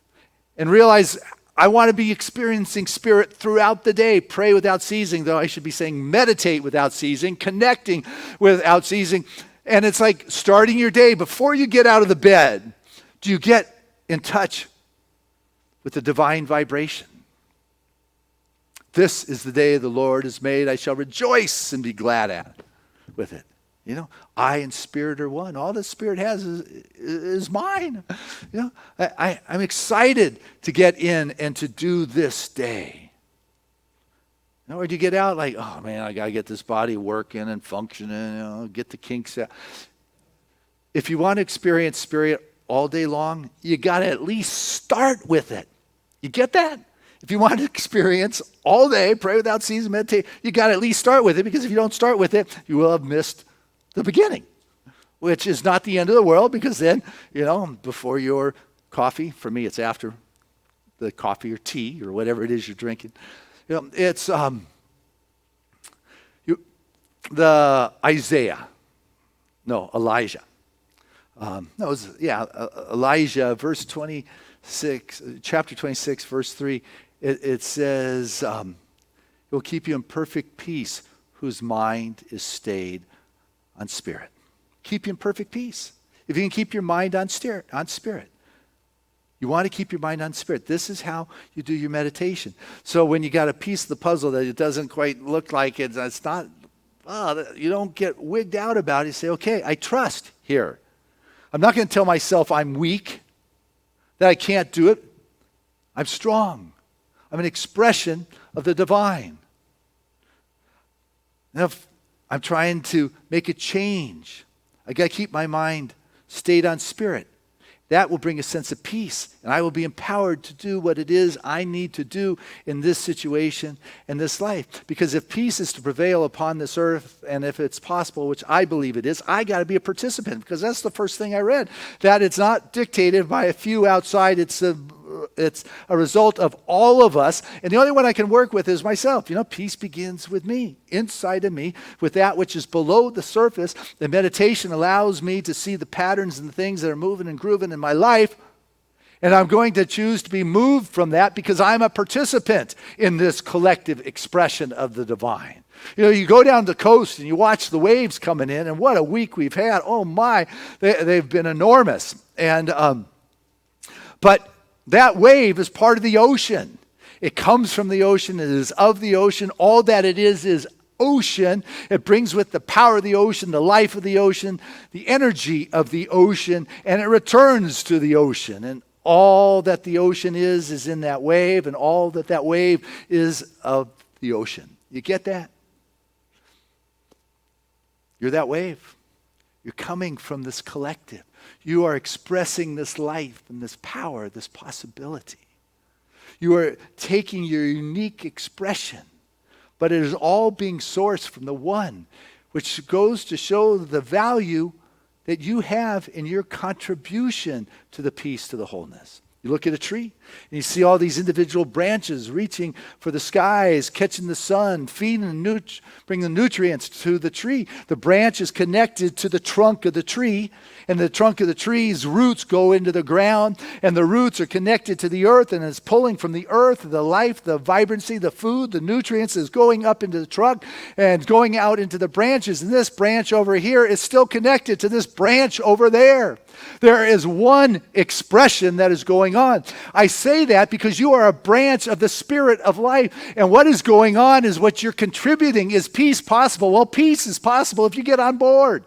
and realize I want to be experiencing spirit throughout the day. Pray without ceasing, though I should be saying meditate without ceasing, connecting without ceasing. And it's like starting your day before you get out of the bed. Do you get in touch with the divine vibration? This is the day the Lord has made. I shall rejoice and be glad with it. I and spirit are one. All that spirit has is mine. I'm excited to get in and to do this day. Or do you get out like, oh man, I got to get this body working and functioning, get the kinks out. If you want to experience spirit all day long, you got to at least start with it. You get that? If you want to experience all day, pray without ceasing, meditate, you got to at least start with it, because if you don't start with it, you will have missed the beginning, which is not the end of the world, because then, before your coffee, for me it's after the coffee or tea or whatever it is you're drinking, it's Elijah. Elijah, verse 26, chapter 26, verse 3, it says, he'll keep you in perfect peace whose mind is stayed on spirit. Keep you in perfect peace. If you can keep your mind on spirit. You want to keep your mind on spirit. This is how you do your meditation. So when you got a piece of the puzzle that it doesn't quite look like it's not, you don't get wigged out about it. You say, okay, I trust here. I'm not going to tell myself I'm weak, that I can't do it. I'm strong. I'm an expression of the divine. Now, if I'm trying to make a change, I got to keep my mind stayed on spirit. That will bring a sense of peace, and I will be empowered to do what it is I need to do in this situation and this life. Because if peace is to prevail upon this earth, and if it's possible, which I believe it is, I got to be a participant, because that's the first thing I read, that it's not dictated by a few outside. It's it's a result of all of us. And the only one I can work with is myself. Peace begins with me, inside of me, with that which is below the surface. The meditation allows me to see the patterns and the things that are moving and grooving in my life. And I'm going to choose to be moved from that because I'm a participant in this collective expression of the divine. You go down the coast and you watch the waves coming in, and what a week we've had. Oh my, they've been enormous. And but that wave is part of the ocean. It comes from the ocean. It is of the ocean. All that it is ocean. It brings with the power of the ocean, the life of the ocean, the energy of the ocean, and it returns to the ocean. And all that the ocean is in that wave, and all that wave is of the ocean. You get that? You're that wave. You're coming from this collective. You are expressing this life and this power, this possibility. You are taking your unique expression, but it is all being sourced from the one, which goes to show the value that you have in your contribution to the peace, to the wholeness. You look at a tree, and you see all these individual branches reaching for the skies, catching the sun, feeding bringing the nutrients to the tree. The branch is connected to the trunk of the tree, and the trunk of the tree's roots go into the ground, and the roots are connected to the earth, and it's pulling from the earth, the life, the vibrancy, the food, the nutrients is going up into the trunk and going out into the branches. And this branch over here is still connected to this branch over there. There is one expression that is going on. I say that because you are a branch of the spirit of life. And what is going on is what you're contributing. Is peace possible? Well, peace is possible if you get on board.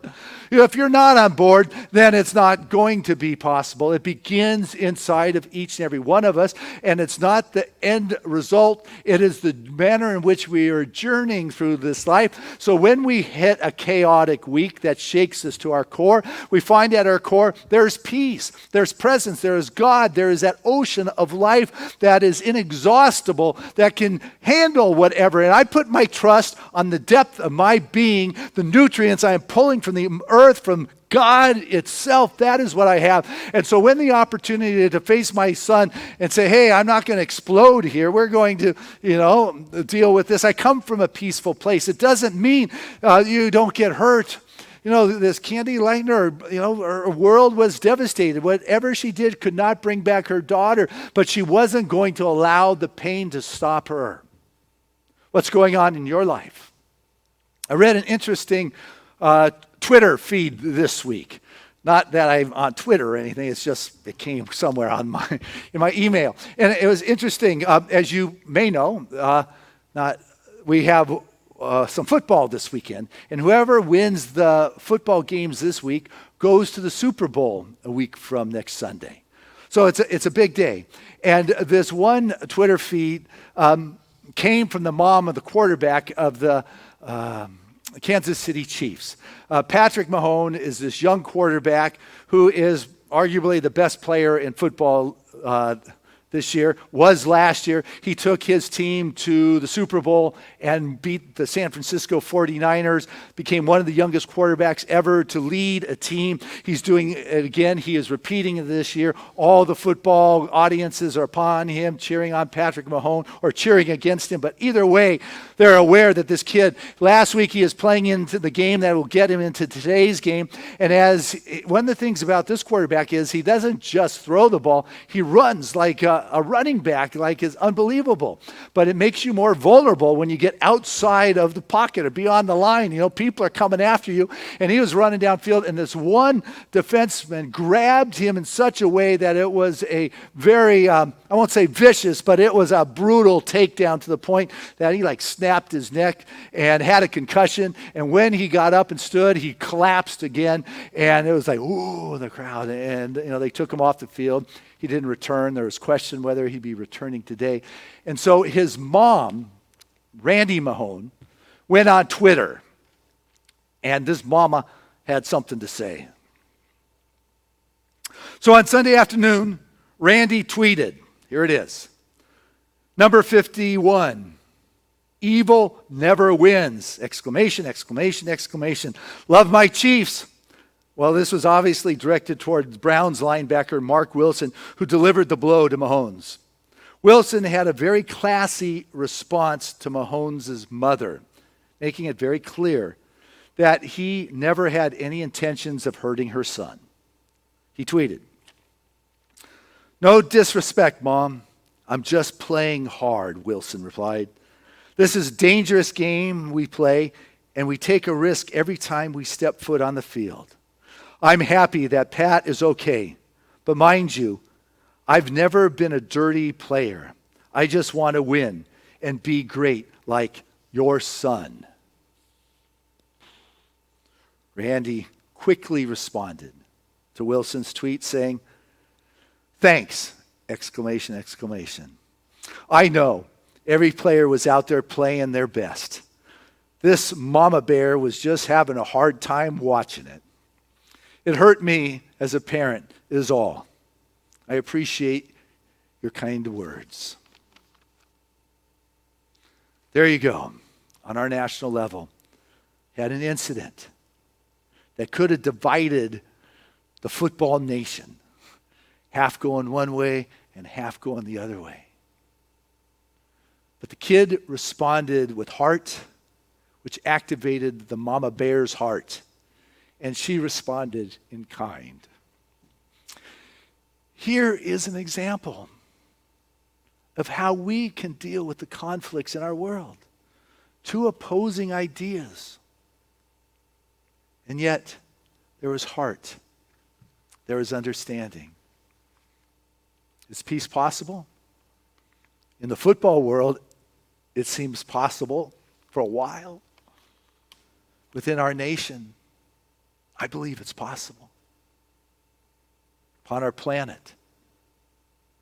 If you're not on board, then it's not going to be possible. It begins inside of each and every one of us, and it's not the end result. It is the manner in which we are journeying through this life. So when we hit a chaotic week that shakes us to our core, we find at our core there's peace, there's presence, there is God, there is that ocean of life that is inexhaustible, that can handle whatever. And I put my trust on the depth of my being, the nutrients I am pulling from the earth, from God itself. That is what I have. And so when the opportunity to face my son and say, hey, I'm not going to explode here. We're going to, deal with this. I come from a peaceful place. It doesn't mean you don't get hurt. This Candy Lightner, her world was devastated. Whatever she did could not bring back her daughter, but she wasn't going to allow the pain to stop her. What's going on in your life? I read an interesting Twitter feed this week. Not that I'm on Twitter or anything. It's just it came somewhere in my email, and it was interesting. As you may know, we have some football this weekend, and whoever wins the football games this week goes to the Super Bowl a week from next Sunday. So it's a big day, and this one Twitter feed came from the mom of the quarterback of the Kansas City Chiefs. Patrick Mahomes is this young quarterback who is arguably the best player in football this year, was last year. He took his team to the Super Bowl and beat the San Francisco 49ers, became one of the youngest quarterbacks ever to lead a team. He's doing it again. He is repeating it this year. All the football audiences are upon him, cheering on Patrick Mahomes or cheering against him. But either way, they're aware that this kid, last week he is playing into the game that will get him into today's game. And one of the things about this quarterback is he doesn't just throw the ball, he runs like a running back, like is unbelievable. But it makes you more vulnerable when you get outside of the pocket or beyond the line. People are coming after you. And he was running downfield, and this one defenseman grabbed him in such a way that it was a very, I won't say vicious, but it was a brutal takedown to the point that he snapped his neck and had a concussion. And when he got up and stood, he collapsed again. And it was like, ooh, the crowd. And, they took him off the field. He didn't return. There was question whether he'd be returning today. And so his mom, Randy Mahone, went on Twitter. And this mama had something to say. So on Sunday afternoon, Randy tweeted, here it is, number 51, evil never wins, exclamation, exclamation, exclamation. Love my Chiefs, Well, this was obviously directed toward Browns linebacker Mark Wilson, who delivered the blow to Mahomes. Wilson had a very classy response to Mahomes' mother, making it very clear that he never had any intentions of hurting her son. He tweeted, "No disrespect, Mom. I'm just playing hard," Wilson replied. "This is a dangerous game we play, and we take a risk every time we step foot on the field. I'm happy that Pat is okay, but mind you, I've never been a dirty player. I just want to win and be great like your son." Randy quickly responded to Wilson's tweet saying, "Thanks, exclamation, exclamation. I know every player was out there playing their best. This mama bear was just having a hard time watching it. It hurt me as a parent is all. I appreciate your kind words." There you go. On our national level, had an incident that could have divided the football nation, half going one way and half going the other way. But the kid responded with heart, which activated the mama bear's heart, and she responded in kind. Here is an example of how we can deal with the conflicts in our world. Two opposing ideas. And yet, there is heart. There is understanding. Is peace possible? In the football world, it seems possible for a while. Within our nation, I believe it's possible. Upon our planet,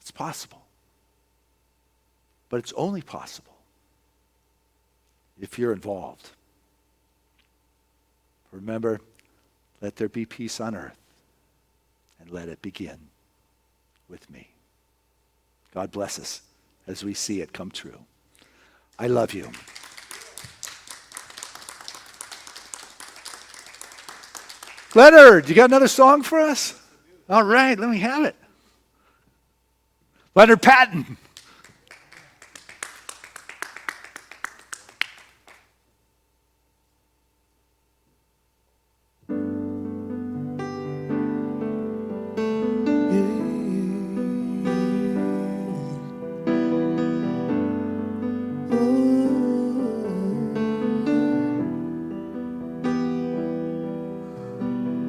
it's possible. But it's only possible if you're involved. Remember, let there be peace on earth, and let it begin with me. God bless us as we see it come true. I love you. Leonard, you got another song for us? All right, let me have it. Leonard Patton.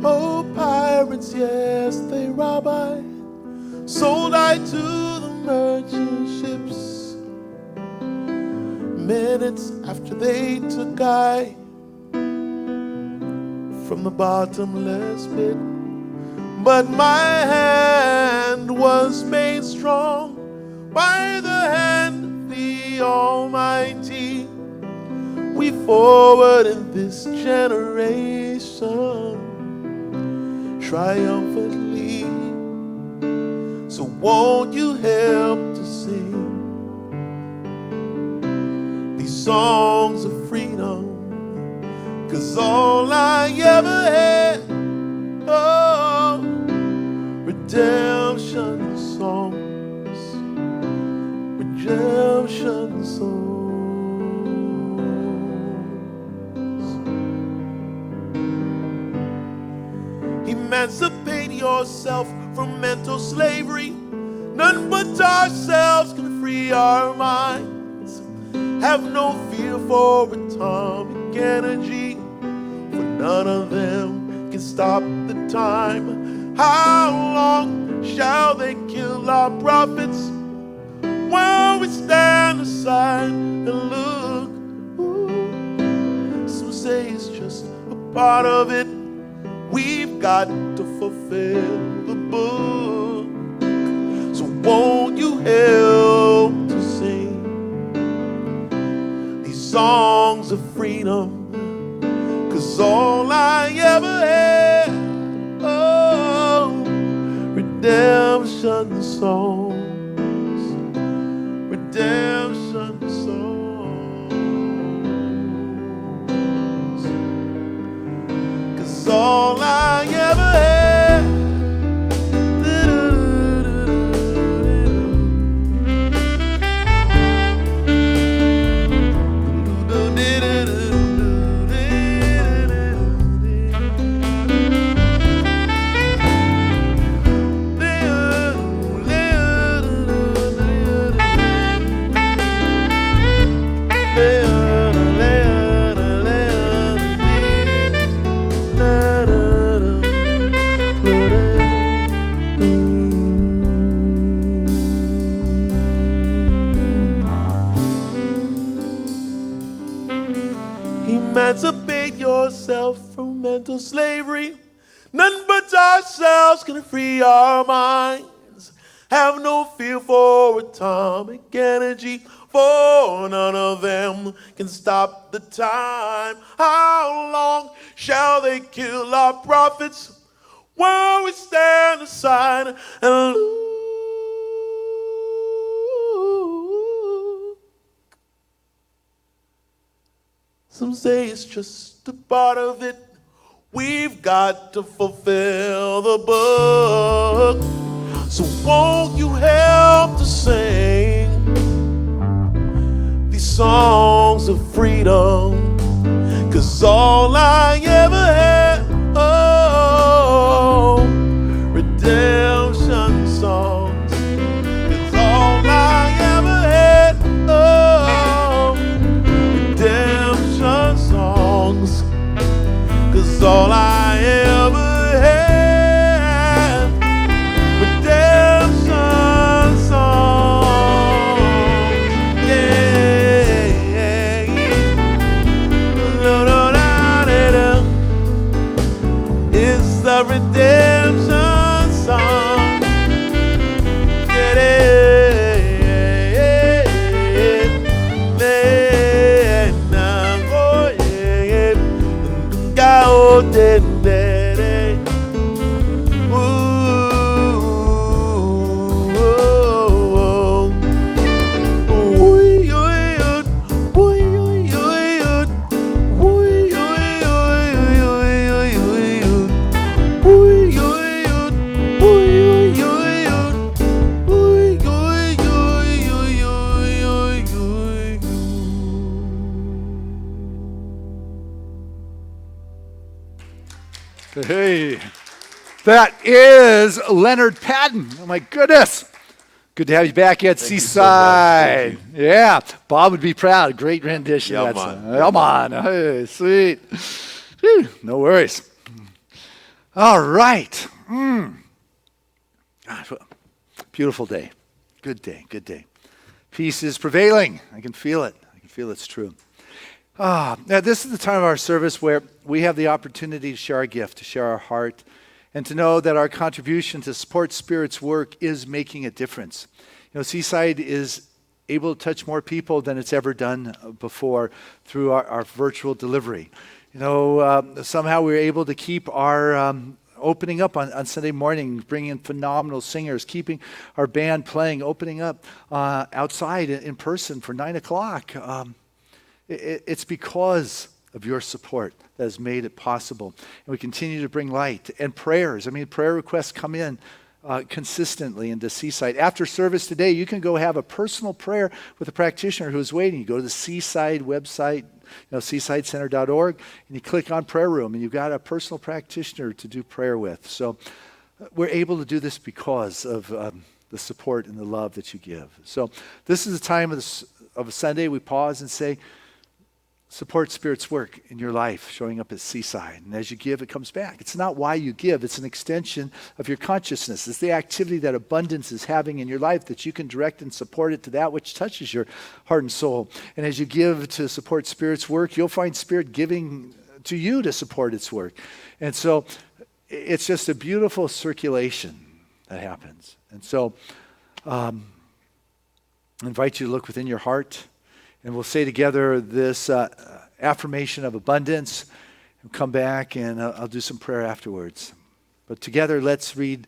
Oh, pirates, yes, they rob I. Sold I to the merchant ships. Minutes after they took I from the bottomless pit. But my hand was made strong by the hand of the Almighty. We forward in this generation triumphantly. So won't you help to sing these songs of freedom? 'Cause all I ever had, oh, redemption songs, redemption songs. Emancipate yourself from mental slavery. None but ourselves can free our minds. Have no fear for atomic energy, for none of them can stop the time. How long shall they kill our prophets while we stand aside and look? Ooh. Some say it's just a part of it. We've got to fulfill the book. So won't you help to sing these songs of freedom? 'Cause all I ever had, oh, redemption songs, redemption songs. 'Cause all I ever ourselves from mental slavery. None but ourselves can free our minds. Have no fear for atomic energy, for none of them can stop the time. How long shall they kill our prophets while we stand aside and look? Some say it's just a part of it. We've got to fulfill the book. So won't you help to sing these songs of freedom? 'Cause all I ever had, oh, redemption songs. 'Cause all I ever had, oh, redemption songs. 'Cause all I ever had, redemption songs. Yeah. Da-da-da-da-da. It's the redemption song. Hey, that is Leonard Patton. Oh my goodness. Good to have you back at Seaside. Yeah, Bob would be proud. Great rendition. Yeah, That's man. come on. Hey, sweet. Whew, no worries. All right. Gosh, beautiful day. Good day. Good day. Peace is prevailing. I can feel it. I can feel it's true. Now this is the time of our service where we have the opportunity to share our gift, to share our heart, and to know that our contribution to support Spirit's work is making a difference. You know, Seaside is able to touch more people than it's ever done before through our virtual delivery. You know, somehow we were able to keep our opening up on Sunday morning, bringing in phenomenal singers, keeping our band playing, opening up outside in person for 9 o'clock. It's because of your support that has made it possible. And we continue to bring light and prayers. I mean, prayer requests come in consistently into Seaside. After service today, you can go have a personal prayer with a practitioner who's waiting. You go to the Seaside website, seasidecenter.org, and you click on prayer room, and you've got a personal practitioner to do prayer with. So we're able to do this because of the support and the love that you give. So this is the time of a Sunday we pause and say, support Spirit's work in your life, showing up at Seaside. And as you give, it comes back. It's not why you give. It's an extension of your consciousness. It's the activity that abundance is having in your life that you can direct and support it to that which touches your heart and soul. And as you give to support Spirit's work, you'll find Spirit giving to you to support its work. And so it's just a beautiful circulation that happens. And so I invite you to look within your heart. And we'll say together this affirmation of abundance. We'll come back and I'll do some prayer afterwards. But together, let's read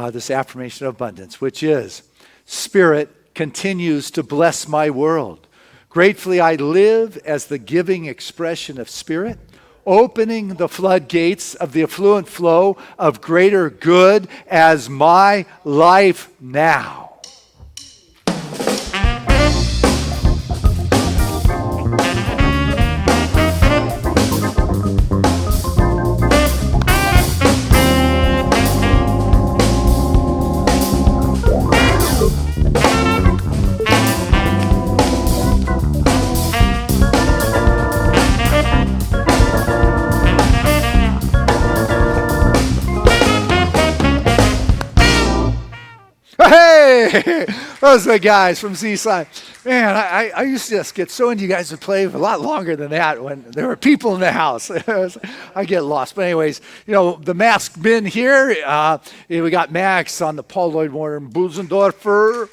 this affirmation of abundance, which is, Spirit continues to bless my world. Gratefully, I live as the giving expression of Spirit, opening the floodgates of the affluent flow of greater good as my life now. Hey, Hey, those are the guys from Seaside. Man, I used to just get so into you guys to play a lot longer than that when there were people in the house. I get lost. But anyways, the masked men here, we got Max on the Paul Lloyd Warner Busendorfer.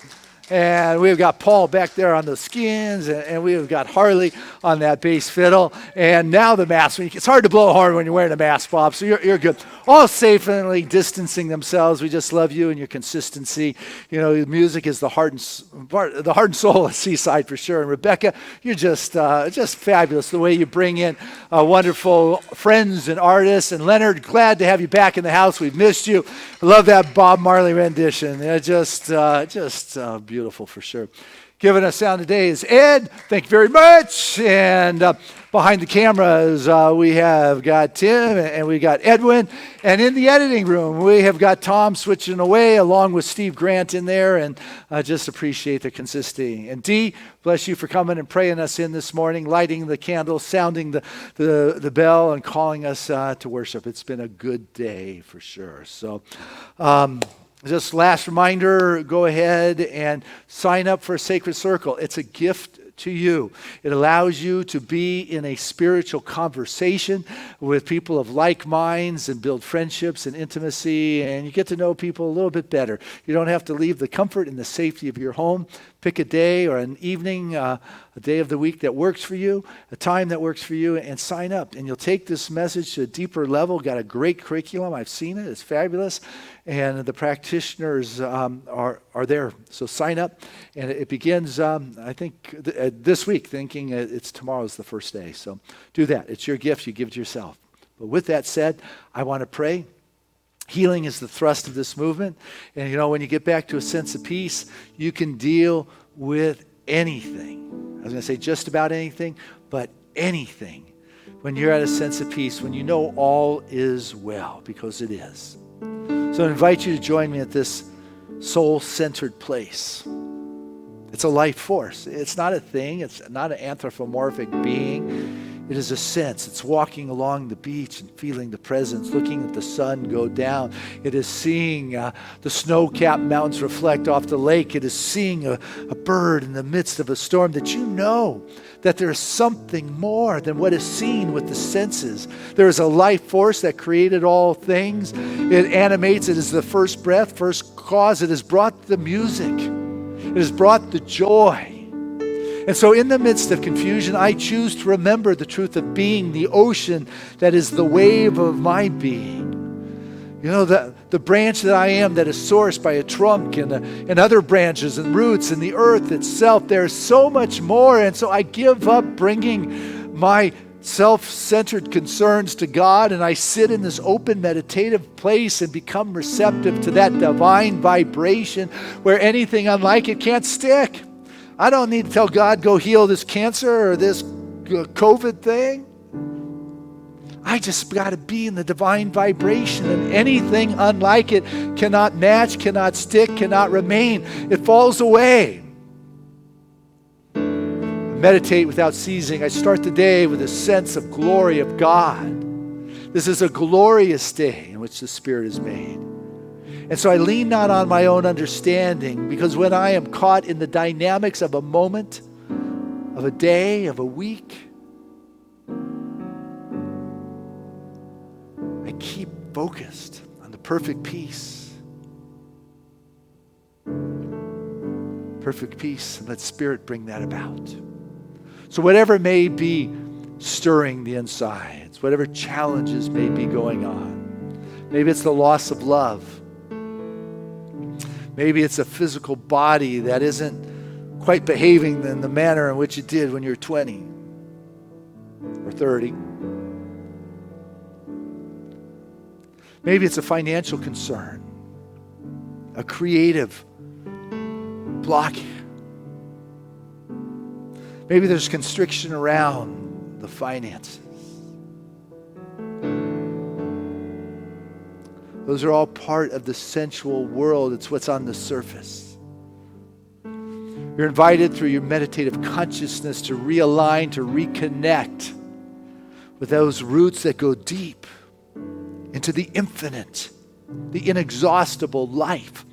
And we've got Paul back there on the skins, and we've got Harley on that bass fiddle. And now the mask. It's hard to blow a horn when you're wearing a mask, Bob, so you're good. All safely distancing themselves. We just love you and your consistency. Music is the heart and soul of Seaside for sure. And Rebecca, you're just fabulous. The way you bring in wonderful friends and artists. And Leonard, glad to have you back in the house. We've missed you. I love that Bob Marley rendition. Just beautiful for sure. Giving us sound today is Ed. Thank you very much. And behind the cameras, we have got Tim and we got Edwin. And in the editing room, we have got Tom switching away along with Steve Grant in there. And just appreciate the consistency. And Dee, bless you for coming and praying us in this morning, lighting the candle, sounding the bell, and calling us to worship. It's been a good day for sure. So, just last reminder, go ahead and sign up for a Sacred Circle. It's a gift to you. It allows you to be in a spiritual conversation with people of like minds and build friendships and intimacy, and you get to know people a little bit better. You don't have to leave the comfort and the safety of your home. Pick a day or an evening, a day of the week that works for you, a time that works for you, and sign up. And you'll take this message to a deeper level. Got a great curriculum. I've seen it. It's fabulous. And the practitioners are there. So sign up. And it begins, I think, this week, thinking it's tomorrow's the first day. So do that. It's your gift. You give it to yourself. But with that said, I want to pray. Healing is the thrust of this movement. And when you get back to a sense of peace, you can deal with anything. I was going to say just about anything, but anything. When you're at a sense of peace, when you know all is well, because it is. So I invite you to join me at this soul-centered place. It's a life force. It's not a thing. It's not an anthropomorphic being. It is a sense. It's walking along the beach and feeling the presence, looking at the sun go down. It is seeing the snow-capped mountains reflect off the lake. It is seeing a bird in the midst of a storm, that you know that there is something more than what is seen with the senses. There is a life force that created all things. It animates. It is the first breath, first cause. It has brought the music. It has brought the joy. And so in the midst of confusion, I choose to remember the truth of being, the ocean that is the wave of my being. The branch that I am, that is sourced by a trunk and other branches and roots and the earth itself. There's so much more. And so I give up bringing my self-centered concerns to God, and I sit in this open meditative place and become receptive to that divine vibration where anything unlike it can't stick. I don't need to tell God, go heal this cancer or this COVID thing. I just got to be in the divine vibration, and anything unlike it cannot match, cannot stick, cannot remain. It falls away. I meditate without ceasing. I start the day with a sense of glory of God. This is a glorious day in which the Spirit is made. And so I lean not on my own understanding, because when I am caught in the dynamics of a moment, of a day, of a week, I keep focused on the perfect peace. Perfect peace, and let Spirit bring that about. So whatever may be stirring the insides, whatever challenges may be going on, maybe it's the loss of love. Maybe it's a physical body that isn't quite behaving in the manner in which it did when you're 20 or 30. Maybe it's a financial concern, a creative block. Maybe there's constriction around the finances. Those are all part of the sensual world. It's what's on the surface. You're invited through your meditative consciousness to realign, to reconnect with those roots that go deep into the infinite, the inexhaustible life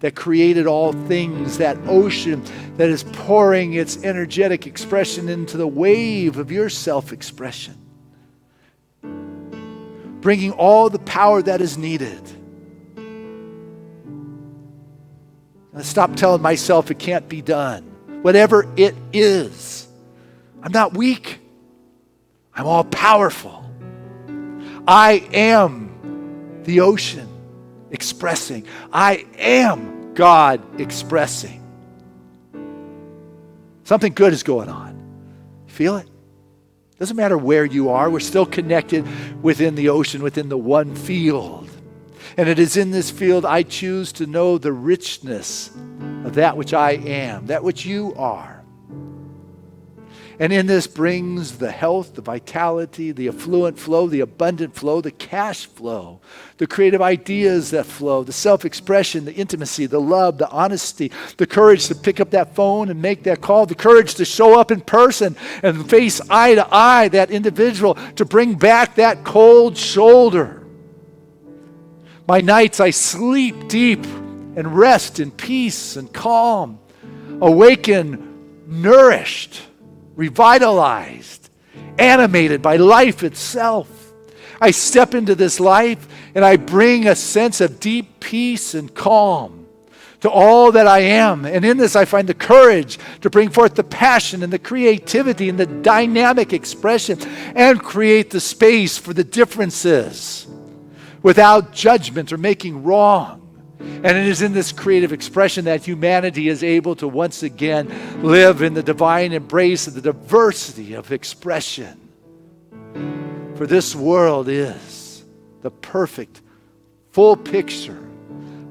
that created all things, that ocean that is pouring its energetic expression into the wave of your self-expression, bringing all the power that is needed. I stop telling myself it can't be done. Whatever it is, I'm not weak. I'm all powerful. I am the ocean expressing. I am God expressing. Something good is going on. Feel it? Doesn't matter where you are. We're still connected within the ocean, within the one field. And it is in this field I choose to know the richness of that which I am, that which you are. And in this brings the health, the vitality, the affluent flow, the abundant flow, the cash flow, the creative ideas that flow, the self-expression, the intimacy, the love, the honesty, the courage to pick up that phone and make that call, the courage to show up in person and face eye to eye that individual, to bring back that cold shoulder. My nights I sleep deep and rest in peace and calm, awaken nourished, revitalized, animated by life itself. I step into this life and I bring a sense of deep peace and calm to all that I am. And in this I find the courage to bring forth the passion and the creativity and the dynamic expression and create the space for the differences without judgment or making wrong. And it is in this creative expression that humanity is able to once again live in the divine embrace of the diversity of expression. For this world is the perfect, full picture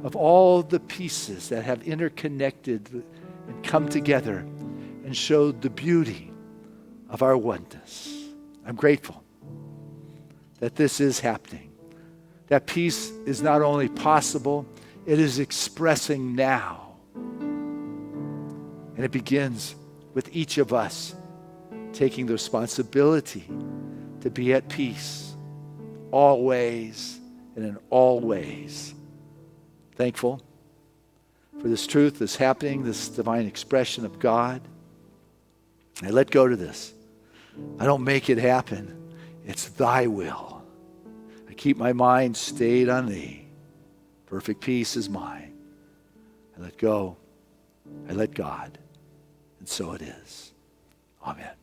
of all the pieces that have interconnected and come together and showed the beauty of our oneness. I'm grateful that this is happening. That peace is not only possible, it is expressing now. And it begins with each of us taking the responsibility to be at peace, always and in all ways. Thankful for this truth that's happening, this divine expression of God. I let go to this. I don't make it happen. It's thy will. I keep my mind stayed on thee. Perfect peace is mine. I let go. I let God. And so it is. Amen.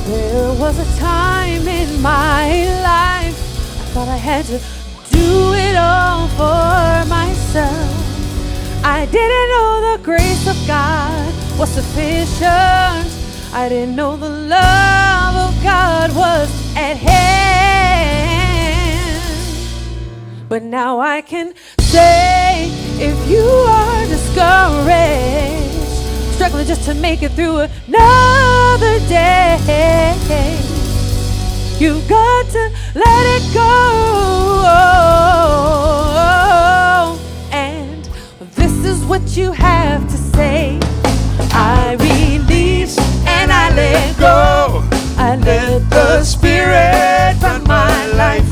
There was a time in my life I thought I had to do it all for myself. I didn't know the grace of God was sufficient. I didn't know the love of God was at hand. But now I can say, if you are discouraged, struggling just to make it through another day, you've got to let it go. And this is what you have to say. I release and I let go. I let the Spirit from my life,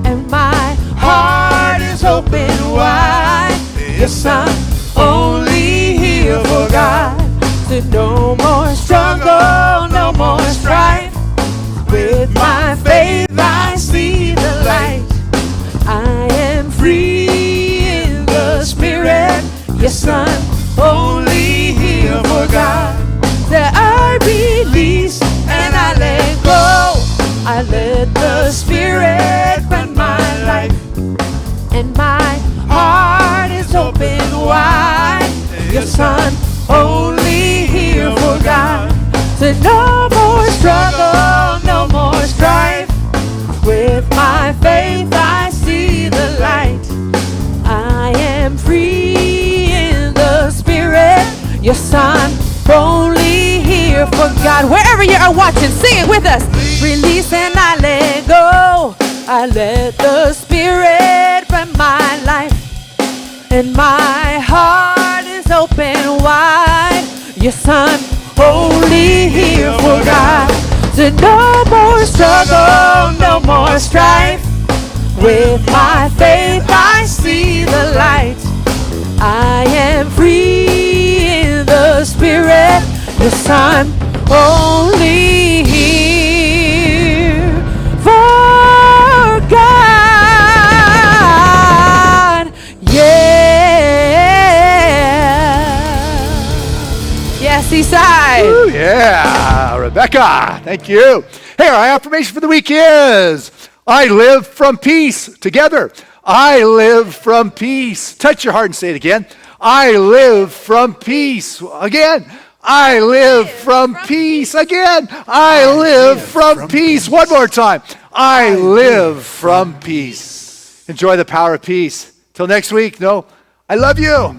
and my heart is open wide. Yes, I'm only here for God. So no more struggle, no more strife. With my faith I see the light. I am free in the Spirit. Yes, I'm only here for God. That I release and I let go. I let the Spirit run my life, and my heart is open wide. Yes, I'm only here for God. So no more struggle, no more strife. With my faith I see the light. I am free in the Spirit. Yes, I'm only here for God. Wherever you are watching, sing it with us. Release and I let go. I let the Spirit run my life, and my heart is open wide. Yes, I'm only here for God. So no more struggle, no more strife. With my faith I see the light. I am free in the Spirit. Yes, I'm only here for God. Yeah. Yes, Seaside. Ooh, yeah, Rebecca, thank you. Hey, our affirmation for the week is, I live from peace. Together, I live from peace. Touch your heart and say it again. I live from peace. Again, I live from peace. Again, I live from peace. One more time. I live from peace. Enjoy the power of peace. Till next week, I love you.